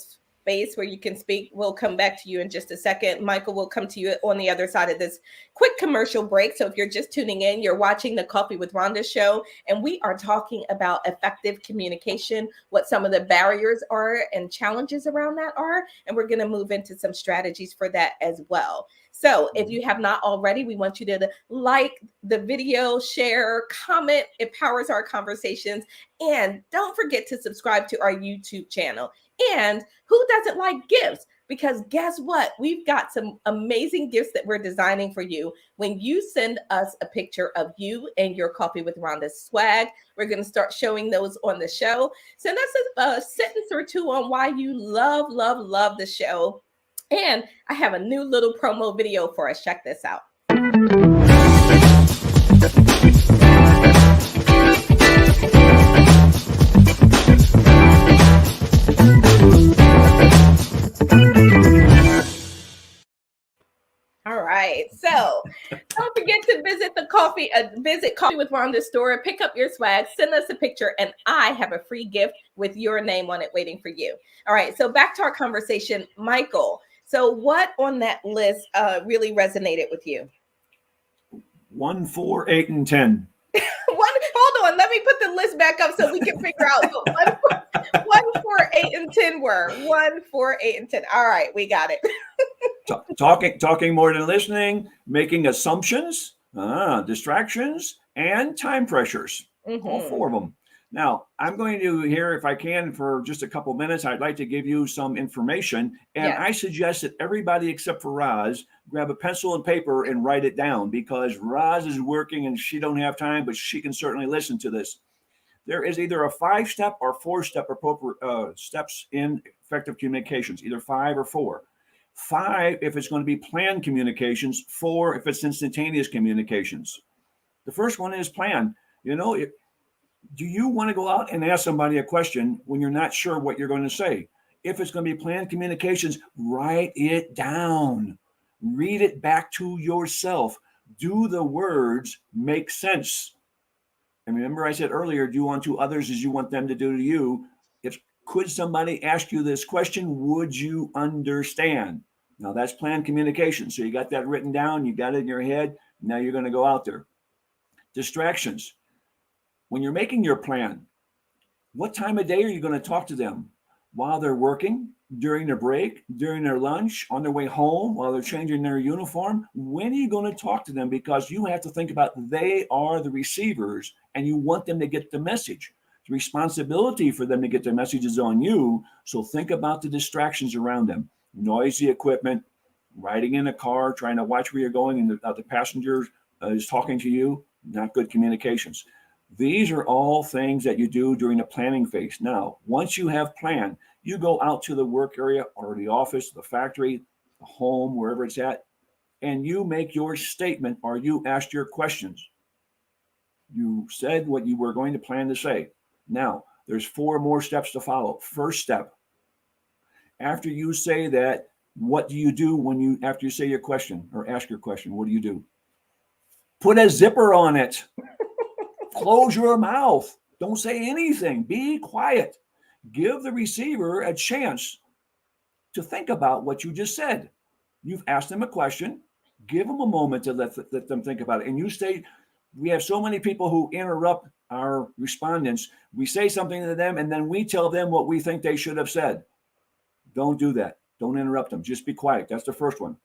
space where you can speak, we'll come back to you in just a second. Michael, will come to you on the other side of this quick commercial break. So if you're just tuning in, you're watching the Coffee with Rhonda show, and we are talking about effective communication, what some of the barriers are and challenges around that are, and we're going to move into some strategies for that as well. So if you have not already, we want you to like the video, share, comment. It powers our conversations. And don't forget to subscribe to our YouTube channel. And who doesn't like gifts? Because guess what? We've got some amazing gifts that we're designing for you. When you send us a picture of you and your Coffee with Rhonda swag, we're going to start showing those on the show. Send us a sentence or two on why you love the show. And I have a new little promo video for us. Check this out. All right. So don't forget to visit Coffee with Rhonda store, pick up your swag, send us a picture, and I have a free gift with your name on it waiting for you. All right. So back to our conversation, Michael. So what on that list really resonated with you? 1, 4, 8, and 10. Hold on. Let me put the list back up so we can figure out what 1, 4, 8, and 10 were. 1, 4, 8, and 10. All right. We got it. Talking more than listening, making assumptions, distractions, and time pressures. All 4 of them. Now, I'm going to here, if I can, for just a couple minutes, I'd like to give you some information. And I suggest that everybody except for Roz grab a pencil and paper and write it down, because Roz is working and she don't have time, but she can certainly listen to this. There is either a 5-step or 4-step appropriate steps in effective communications, either 5 or 4. 5 if it's going to be planned communications, 4 if it's instantaneous communications. The first one is plan. Do you want to go out and ask somebody a question when you're not sure what you're going to say? If it's going to be planned communications, write it down. Read it back to yourself. Do the words make sense? And remember I said earlier, do unto others as you want them to do to you. Could somebody ask you this question? Would you understand? Now that's planned communication. So you got that written down. You got it in your head. Now you're going to go out there. Distractions. When you're making your plan, what time of day are you going to talk to them? while they're working, during their break, during their lunch, on their way home, while they're changing their uniform. When are you going to talk to them? Because you have to think about they are the receivers and you want them to get the message. The responsibility for them to get their message is on you. So think about the distractions around them. Noisy equipment, riding in a car, trying to watch where you're going, and the passenger is talking to you, not good communications. These are all things that you do during the planning phase. Now, once you have planned, you go out to the work area or the office, the factory, the home, wherever it's at, and you make your statement or you ask your questions. You said what you were going to plan to say. Now, there's 4 more steps to follow. First step, after you say that, what do you do after you say your question or ask your question? What do you do? Put a zipper on it. Close your mouth. Don't say anything. Be quiet. Give the receiver a chance to think about what you just said. You've asked them a question. Give them a moment to let them think about it. And you say, we have so many people who interrupt our respondents. We say something to them, and then we tell them what we think they should have said. Don't do that. Don't interrupt them. Just be quiet. That's the first one.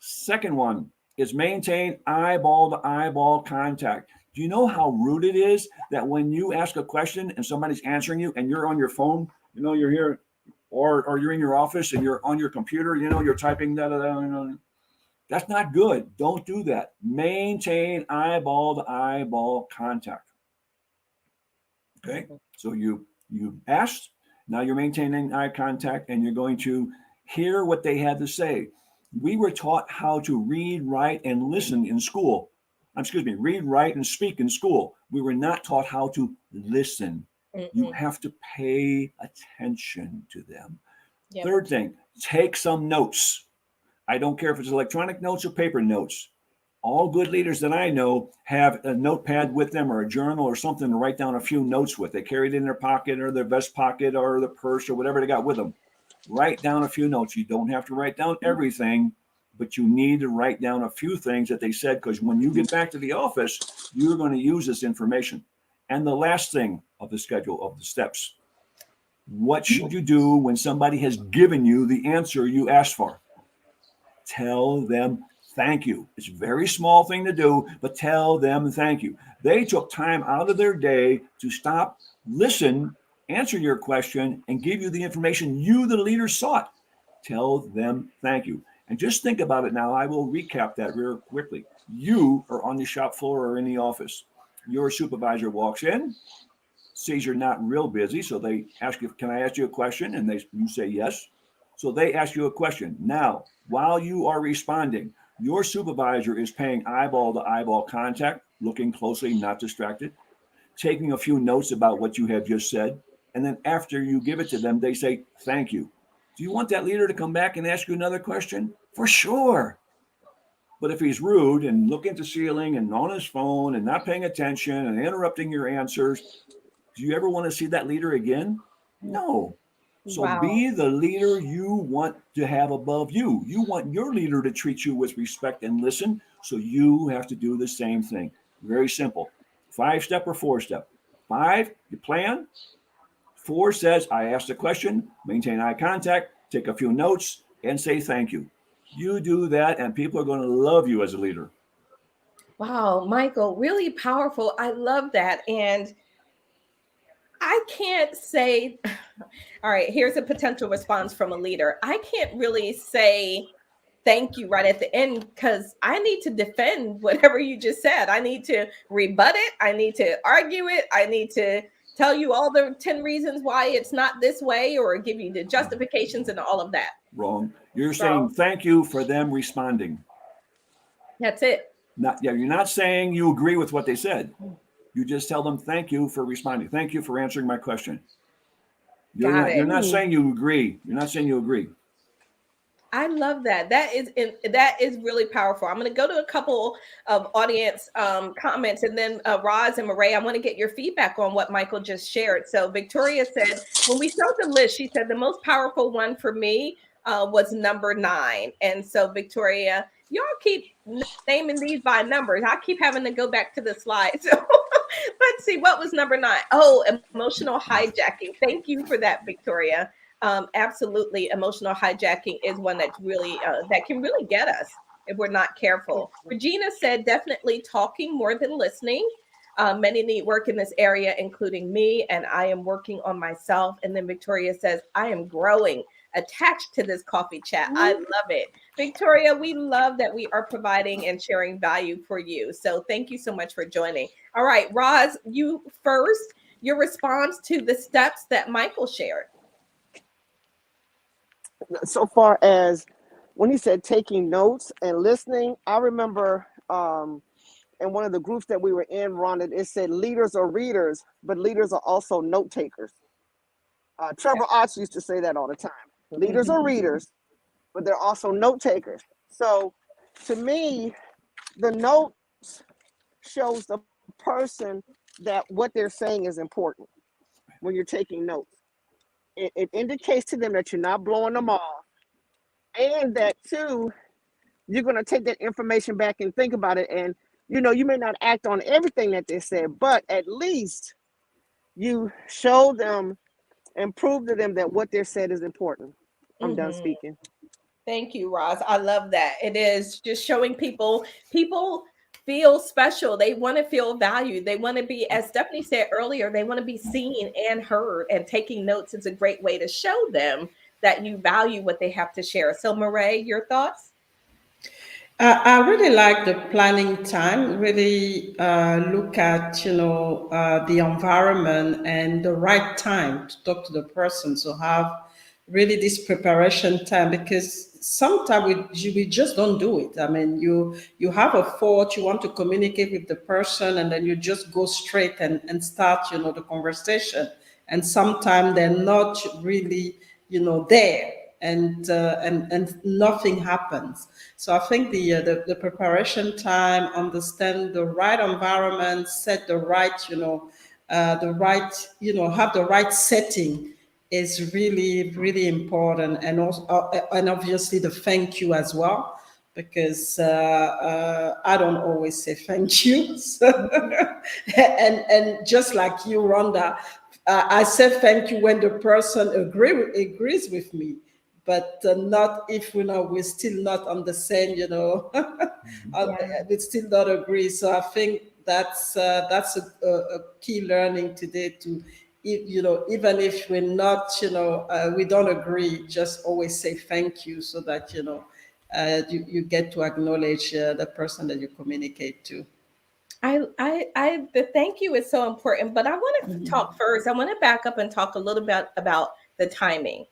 Second one is maintain eyeball to eyeball contact. Do you know how rude it is that when you ask a question and somebody's answering you and you're on your phone, you're here, or you're in your office and you're on your computer, you're typing that's not good. Don't do that. Maintain eyeball to eyeball contact. Okay. So you asked, now you're maintaining eye contact and you're going to hear what they had to say. We were taught how to read, write, and listen in school. Read, write, and speak in school. We were not taught how to listen. You have to pay attention to them. Yep. Third thing, take some notes. I don't care if it's electronic notes or paper notes. All good leaders that I know have a notepad with them or a journal or something to write down a few notes with. They carry it in their pocket or their vest pocket or the purse or whatever they got with them. Write down a few notes. You don't have to write down everything, but you need to write down a few things that they said, because when you get back to the office, you're going to use this information. And the last thing of the schedule of the steps, what should you do when somebody has given you the answer you asked for? Tell them thank you. It's a very small thing to do, but tell them thank you. They took time out of their day to stop, listen, answer your question, and give you the information you, the leader, sought. Tell them thank you. And just think about it now. I will recap that real quickly. You are on the shop floor or in the office. Your supervisor walks in, sees you're not real busy, so they ask you, can I ask you a question? And you say yes. So they ask you a question. Now, while you are responding, your supervisor is paying eyeball to eyeball contact, looking closely, not distracted, taking a few notes about what you have just said. And then after you give it to them, they say, thank you. Do you want that leader to come back and ask you another question? For sure. But if he's rude and looking at the ceiling and on his phone and not paying attention and interrupting your answers, do you ever want to see that leader again? No. So Be the leader you want to have above you. You want your leader to treat you with respect and listen. So you have to do the same thing. Very simple. 5-step or 4-step. 5, you plan. 4 says, I asked a question, maintain eye contact, take a few notes, and say thank you. You do that, and people are going to love you as a leader. Wow, Michael, really powerful. I love that. And I can't say, all right, here's a potential response from a leader. I can't really say thank you right at the end, because I need to defend whatever you just said. I need to rebut it. I need to argue it. I need to tell you all the 10 reasons why it's not this way, or give you the justifications and all of that. Wrong. You're saying thank you for them responding. That's it. You're not saying you agree with what they said. You just tell them thank you for responding. Thank you for answering my question. You're not saying you agree. You're not saying you agree. I love that. That is really powerful. I'm going to go to a couple of audience comments, and then Roz and Mireille, I want to get your feedback on what Michael just shared. So Victoria said, when we start the list, she said the most powerful one for me was number 9. And so Victoria, y'all keep naming these by numbers. I keep having to go back to the slide. So let's see, what was number 9? Oh, emotional hijacking. Thank you for that, Victoria. Absolutely, emotional hijacking is one that's really that can really get us if we're not careful. Regina said, definitely talking more than listening. Many need work in this area, including me, and I am working on myself. And then Victoria says, I am growing attached to this coffee chat. I love it. Victoria, we love that we are providing and sharing value for you. So thank you so much for joining. All right, Roz, you first, your response to the steps that Michael shared. So far as when he said taking notes and listening, I remember in one of the groups that we were in, Rhonda, it said leaders are readers, but leaders are also note takers. Trevor Arch used to say that all the time. Leaders are readers, but they're also note takers. So to me, the notes shows the person that what they're saying is important when you're taking notes. It indicates to them that you're not blowing them off, and that too, you're going to take that information back and think about it. And you may not act on everything that they said, but at least you show them and prove to them that what they said is important. I'm done speaking. Thank you, Roz. I love that. It is just showing people feel special. They want to feel valued. They want to be, as Stephanie said earlier, they want to be seen and heard. And taking notes is a great way to show them that you value what they have to share. So, Mireille, your thoughts? I really like the planning time. Really look at the environment and the right time to talk to the person. So have really this preparation time, because sometimes we just don't do it. I mean, you have a thought, you want to communicate with the person, and then you just go straight and start the conversation. And sometimes they're not really there, and nothing happens. So I think the preparation time, understand the right environment, set the right have the right setting is really really important. And also and obviously the thank you as well, because I don't always say thank you. So, and just like you, Rhonda, I say thank you when the person agrees with me, but not if we're still not on the same, we still not agree. So I think that's a key learning today, to even if we're not we don't agree, just always say thank you, so that you get to acknowledge the person that you communicate to. The thank you is so important, but I want to talk first. I want to back up and talk a little bit about the timing.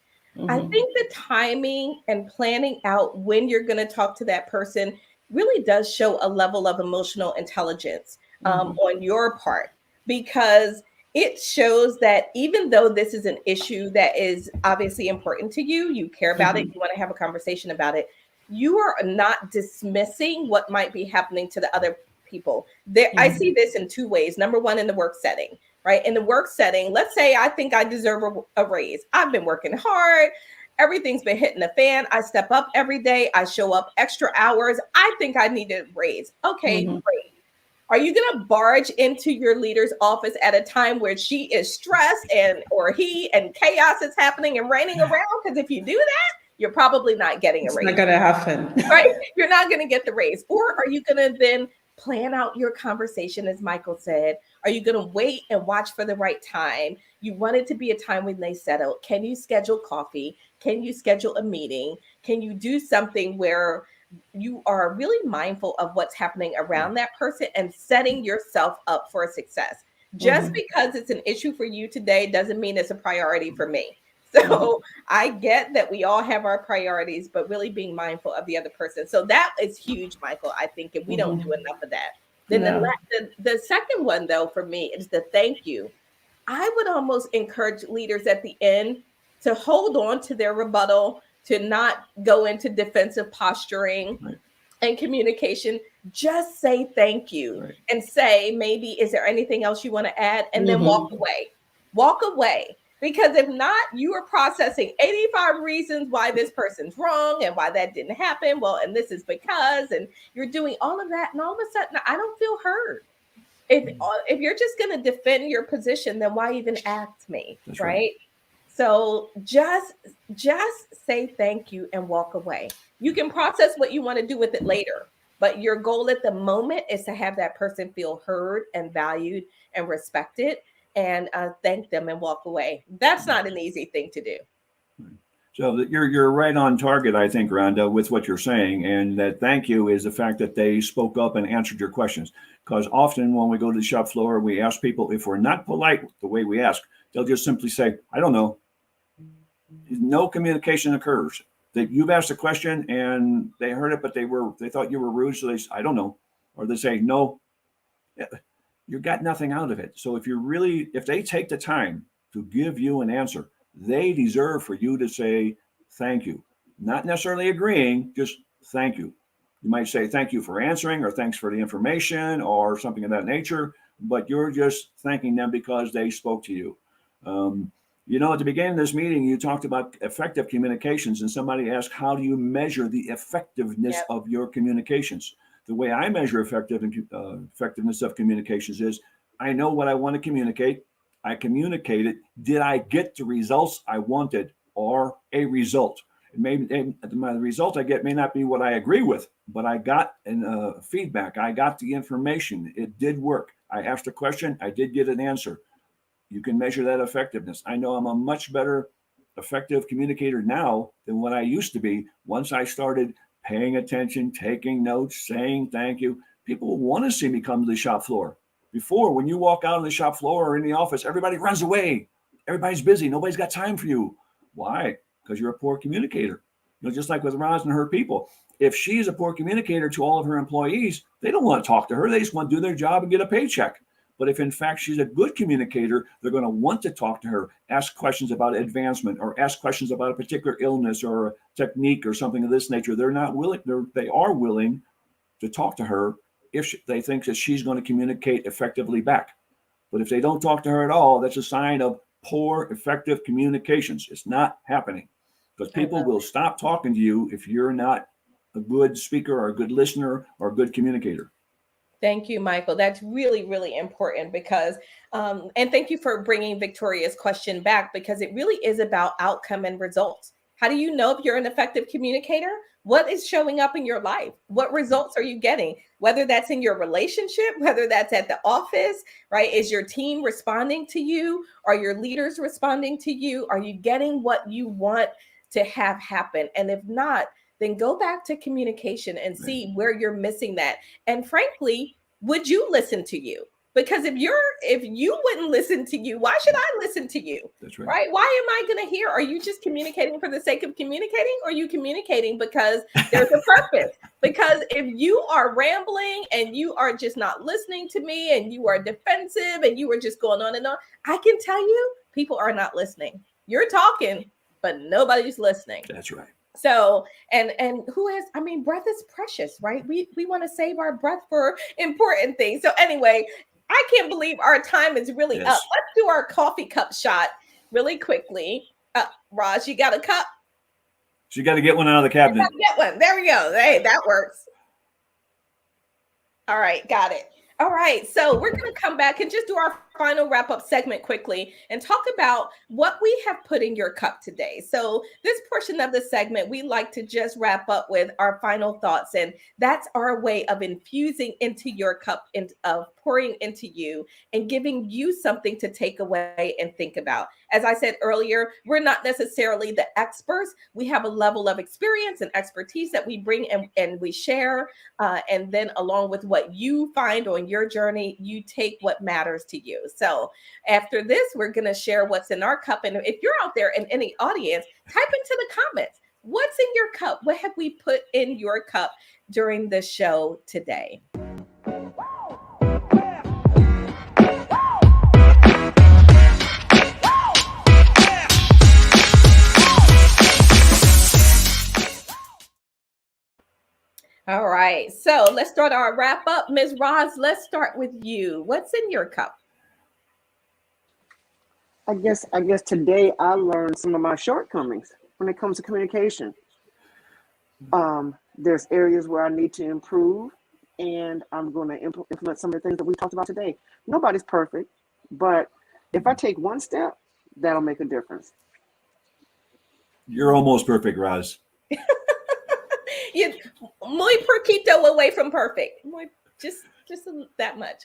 I think the timing and planning out when you're going to talk to that person really does show a level of emotional intelligence on your part, because it shows that even though this is an issue that is obviously important to you, you care about it, you want to have a conversation about it, you are not dismissing what might be happening to the other people. I see this in two ways. Number one, in the work setting, right? In the work setting, let's say I think I deserve a raise. I've been working hard. Everything's been hitting the fan. I step up every day. I show up extra hours. I think I need a raise. Okay, great. Are you going to barge into your leader's office at a time where she is stressed or he, and chaos is happening and raining around? Because if you do that, you're probably not getting a raise. It's not going to happen. Right? You're not going to get the raise. Or are you going to then plan out your conversation, as Michael said? Are you going to wait and watch for the right time? You want it to be a time when they settle. Can you schedule coffee? Can you schedule a meeting? Can you do something where you are really mindful of what's happening around that person and setting yourself up for a success? Just because it's an issue for you today doesn't mean it's a priority for me. So I get that we all have our priorities, but really being mindful of the other person. So that is huge, Michael, I think, and we don't do enough of that. Then the second one, though, for me is the thank you. I would almost encourage leaders at the end to hold on to their rebuttal, to not go into defensive posturing and communication. Just say thank you and say, maybe, is there anything else you want to add? And then walk away. Walk away. Because if not, you are processing 85 reasons why this person's wrong and why that didn't happen. Well, and this is because, and you're doing all of that. And all of a sudden, I don't feel heard. If you're just going to defend your position, then why even ask me? Right? So just say thank you and walk away. You can process what you want to do with it later, but your goal at the moment is to have that person feel heard and valued and respected, and thank them and walk away. That's not an easy thing to do. So you're right on target, I think, Rhonda, with what you're saying. And that thank you is the fact that they spoke up and answered your questions. Because often when we go to the shop floor, we ask people, if we're not polite the way we ask, they'll just simply say, I don't know. No communication occurs. That you've asked a question and they heard it, but they thought you were rude, so I don't know. Or they say, no, you got nothing out of it. So if they take the time to give you an answer, they deserve for you to say thank you. Not necessarily agreeing, just thank you. You might say thank you for answering, or thanks for the information, or something of that nature, but you're just thanking them because they spoke to you. At the beginning of this meeting, you talked about effective communications, and somebody asked, how do you measure the effectiveness of your communications? The way I measure effectiveness of communications is I know what I want to communicate. I communicate it. Did I get the results I wanted, or a result? The result I get may not be what I agree with, but I got feedback. I got the information. It did work. I asked a question. I did get an answer. You can measure that effectiveness. I know I'm a much better effective communicator now than what I used to be once I started paying attention, taking notes, saying thank you. People want to see me come to the shop floor. Before, when you walk out on the shop floor or in the office, everybody runs away. Everybody's busy. Nobody's got time for you. Why? Because you're a poor communicator. Just like with Roz and her people. If she's a poor communicator to all of her employees, they don't want to talk to her. They just want to do their job and get a paycheck. But if in fact she's a good communicator, they're going to want to talk to her, ask questions about advancement, or ask questions about a particular illness or a technique or something of this nature. They are willing to talk to her if they think that she's going to communicate effectively back. But if they don't talk to her at all, that's a sign of poor, effective communications. It's not happening, because people will stop talking to you if you're not a good speaker or a good listener or a good communicator. Thank you, Michael. That's really, really important because, and thank you for bringing Victoria's question back, because it really is about outcome and results. How do you know if you're an effective communicator? What is showing up in your life? What results are you getting? Whether that's in your relationship, whether that's at the office, right? Is your team responding to you? Are your leaders responding to you? Are you getting what you want to have happen? And if not, then go back to communication and see where you're missing that. And frankly, would you listen to you? Because if you wouldn't listen to you, why should I listen to you? That's right. Right? Why am I going to hear? Are you just communicating for the sake of communicating, or are you communicating because there's a purpose? Because if you are rambling and you are just not listening to me and you are defensive and you are just going on and on, I can tell you people are not listening. You're talking, but nobody's listening. That's right. So, and breath is precious, right? We want to save our breath for important things. So anyway, I can't believe our time is really up. Let's do our coffee cup shot really quickly. Roz, you got a cup? So you got to get one out of the cabinet. Get one. There we go. Hey, that works. All right, got it. All right, so we're going to come back and just do our final wrap-up segment quickly and talk about what we have put in your cup today. So this portion of the segment, we like to just wrap up with our final thoughts, and that's our way of infusing into your cup, and of pouring into you and giving you something to take away and think about. As I said earlier, we're not necessarily the experts. We have a level of experience and expertise that we bring and we share, and then along with what you find on your journey, you take what matters to you. So after this, we're going to share what's in our cup. And if you're out there in any audience, type into the comments, what's in your cup? What have we put in your cup during the show today? All right, so let's start our wrap up. Ms. Roz, let's start with you. What's in your cup? I guess today I learned some of my shortcomings when it comes to communication. There's areas where I need to improve, and I'm going to implement some of the things that we talked about today. Nobody's perfect, but if I take one step, that'll make a difference. You're almost perfect, Roz. You muy poquito away from perfect. Muy, just that much.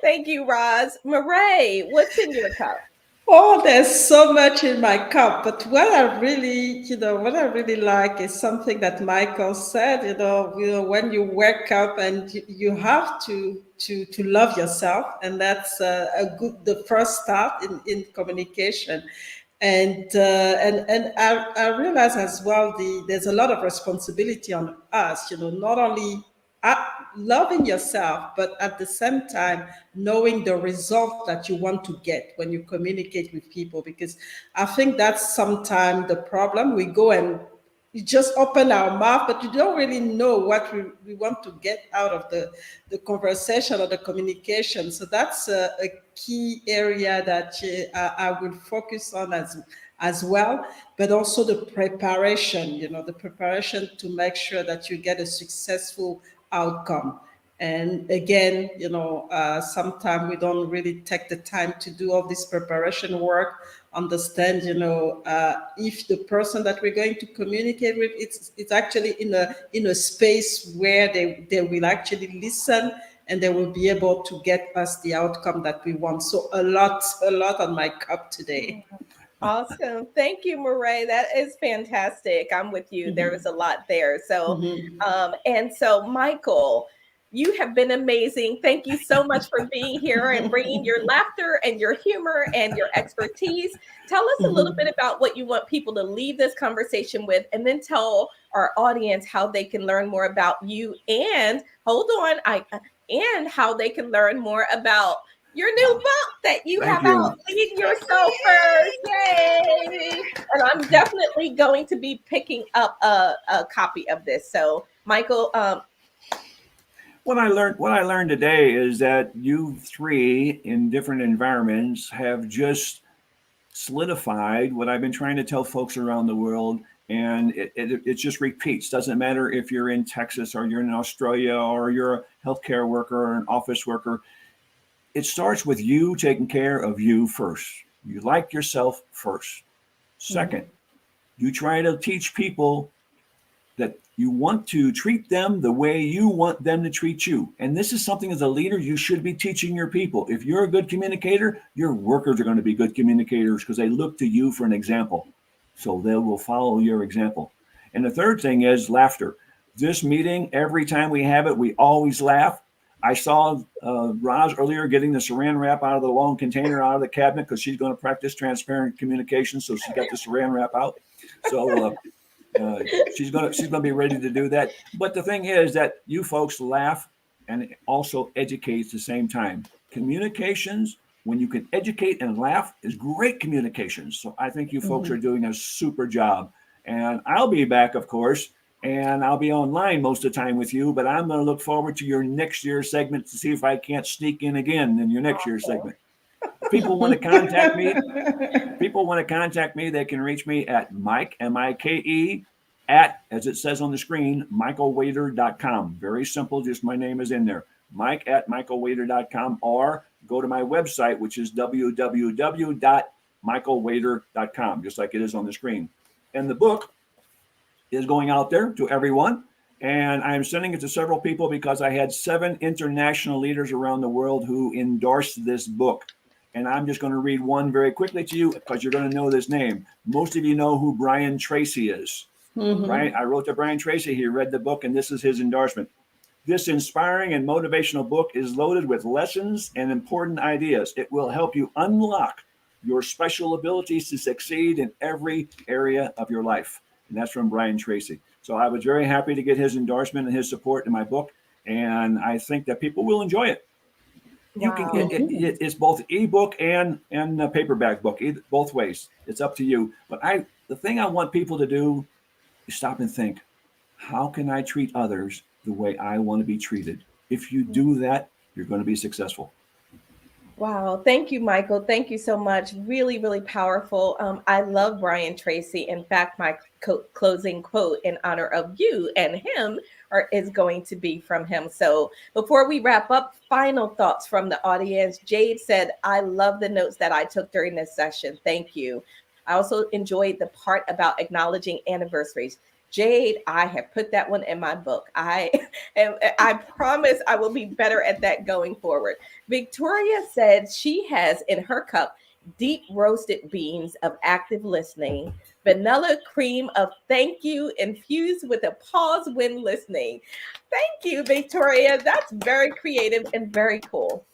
Thank you, Roz. Mireille, what's in your cup? Oh, there's so much in my cup, but what I really like is something that Michael said. When you wake up and you have to love yourself, and that's the first start in communication. And I realize as well there's a lot of responsibility on us. Not only uh, loving yourself, but at the same time knowing the result that you want to get when you communicate with people. Because I think that's sometimes the problem. We go and you just open our mouth, but you don't really know what we want to get out of the conversation or the communication. So that's a key area that I will focus on as well, but also the preparation, the preparation to make sure that you get a successful outcome. And again, sometimes we don't really take the time to do all this preparation work, understand, if the person that we're going to communicate with, it's actually in a space where they will actually listen and they will be able to get us the outcome that we want. So a lot on my cup today. Awesome. Thank you, Mireille. That is fantastic. I'm with you. Mm-hmm. There is a lot there. So, Mm-hmm. and so, Michael, you have been amazing. Thank you so much for being here and bringing your laughter and your humor and your expertise. Tell us a little bit about what you want people to leave this conversation with, and then tell our audience how they can learn more about you. And hold on, and how they can learn more about your new book that you Thank have you. out, Lead Yourself First. Yay! And I'm definitely going to be picking up a copy of this. So, Michael, What I learned today is that you three in different environments have just solidified what I've been trying to tell folks around the world. And it just repeats. Doesn't matter if you're in Texas or you're in Australia or you're a healthcare worker or an office worker. It starts with you taking care of you first. You like yourself first. Second, you try to teach people that you want to treat them the way you want them to treat you. And this is something as a leader you should be teaching your people. If you're a good communicator, your workers are going to be good communicators because they look to you for an example. So they will follow your example. And the third thing is laughter. This meeting, every time we have it, we always laugh. I saw Roz earlier getting the saran wrap out of the long container out of the cabinet because she's going to practice transparent communication. So she got the saran wrap out. So she's gonna be ready to do that. But the thing is that you folks laugh and also educate at the same time. Communications, when you can educate and laugh, is great communications. So I think you folks are doing a super job. And I'll be back, of course, and I'll be online most of the time with you. But I'm going to look forward to your next year's segment to see if I can't sneak in again in your next year's segment. If people want to contact me, they can reach me at Mike, M-I-K-E, at, as it says on the screen, michaelwaiter.com. Very simple, just my name is in there. Mike at michaelwaiter.com, or go to my website, which is www.michaelwaiter.com, just like it is on the screen. And the book is going out there to everyone. And I'm sending it to several people because I had 7 international leaders around the world who endorsed this book. And I'm just going to read one very quickly to you because you're going to know this name. Most of you know who Brian Tracy is. Right? I wrote to Brian Tracy. He read the book, and this is his endorsement. This inspiring and motivational book is loaded with lessons and important ideas. It will help you unlock your special abilities to succeed in every area of your life. And that's from Brian Tracy. So I was very happy to get his endorsement and his support in my book. And I think that people will enjoy it. You can it's both ebook and a paperback book, both ways. It's up to you. But the thing I want people to do is stop and think, how can I treat others the way I want to be treated? If you do that, you're going to be successful. Wow. Thank you, Michael. Thank you so much. Really, really powerful. I love Brian Tracy. In fact, my closing quote in honor of you and him is going to be from him. So before we wrap up, final thoughts from the audience. Jade said, I love the notes that I took during this session. Thank you. I also enjoyed the part about acknowledging anniversaries. Jade, I have put that one in my book. I promise I will be better at that going forward. Victoria said she has in her cup deep roasted beans of active listening, vanilla cream of thank you infused with a pause when listening. Thank you, Victoria. That's very creative and very cool.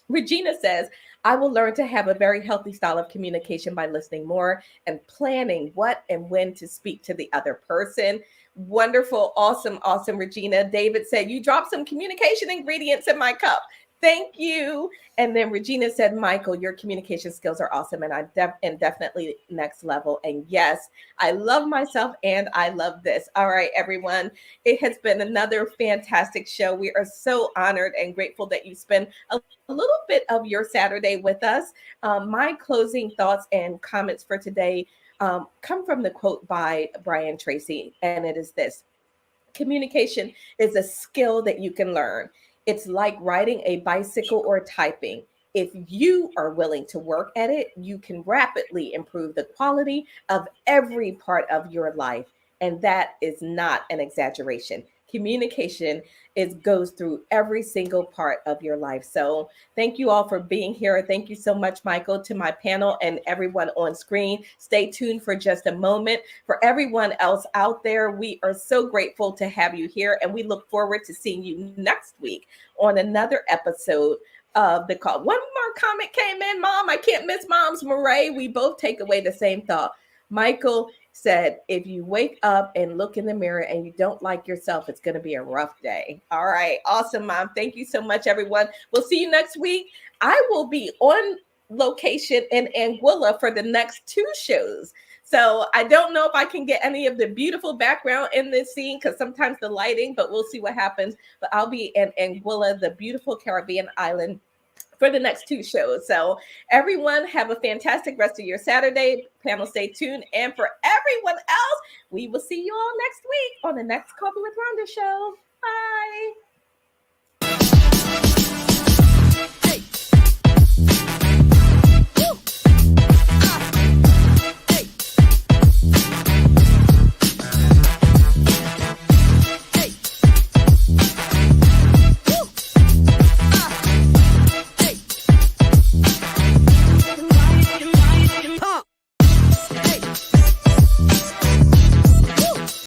Regina says, I will learn to have a very healthy style of communication by listening more and planning what and when to speak to the other person. Wonderful, awesome, awesome, Regina. David said, you dropped some communication ingredients in my cup. Thank you. And then Regina said, Michael, your communication skills are awesome and and definitely next level. And yes, I love myself and I love this. All right, everyone. It has been another fantastic show. We are so honored and grateful that you spend a little bit of your Saturday with us. My closing thoughts and comments for today come from the quote by Brian Tracy, and it is this: communication is a skill that you can learn. It's like riding a bicycle or typing. If you are willing to work at it, you can rapidly improve the quality of every part of your life. And that is not an exaggeration. Communication goes through every single part of your life. So thank you all for being here. Thank you so much, Michael, to my panel and everyone on screen. Stay tuned for just a moment. For everyone else out there, we are so grateful to have you here, and we look forward to seeing you next week on another episode of the call. One more comment came in, Mom. I can't miss Mom's. Mireille, we both take away the same thought. Michael said, if you wake up and look in the mirror and you don't like yourself, it's going to be a rough day. All right. Awesome, Mom. Thank you so much, everyone. We'll see you next week. I will be on location in Anguilla for the next 2 shows. So I don't know if I can get any of the beautiful background in this scene because sometimes the lighting, but we'll see what happens. But I'll be in Anguilla, the beautiful Caribbean island, for the next 2 shows. So everyone have a fantastic rest of your Saturday. Panel, stay tuned. And for everyone else, we will see you all next week on the next Coffee with Rhonda show. Bye.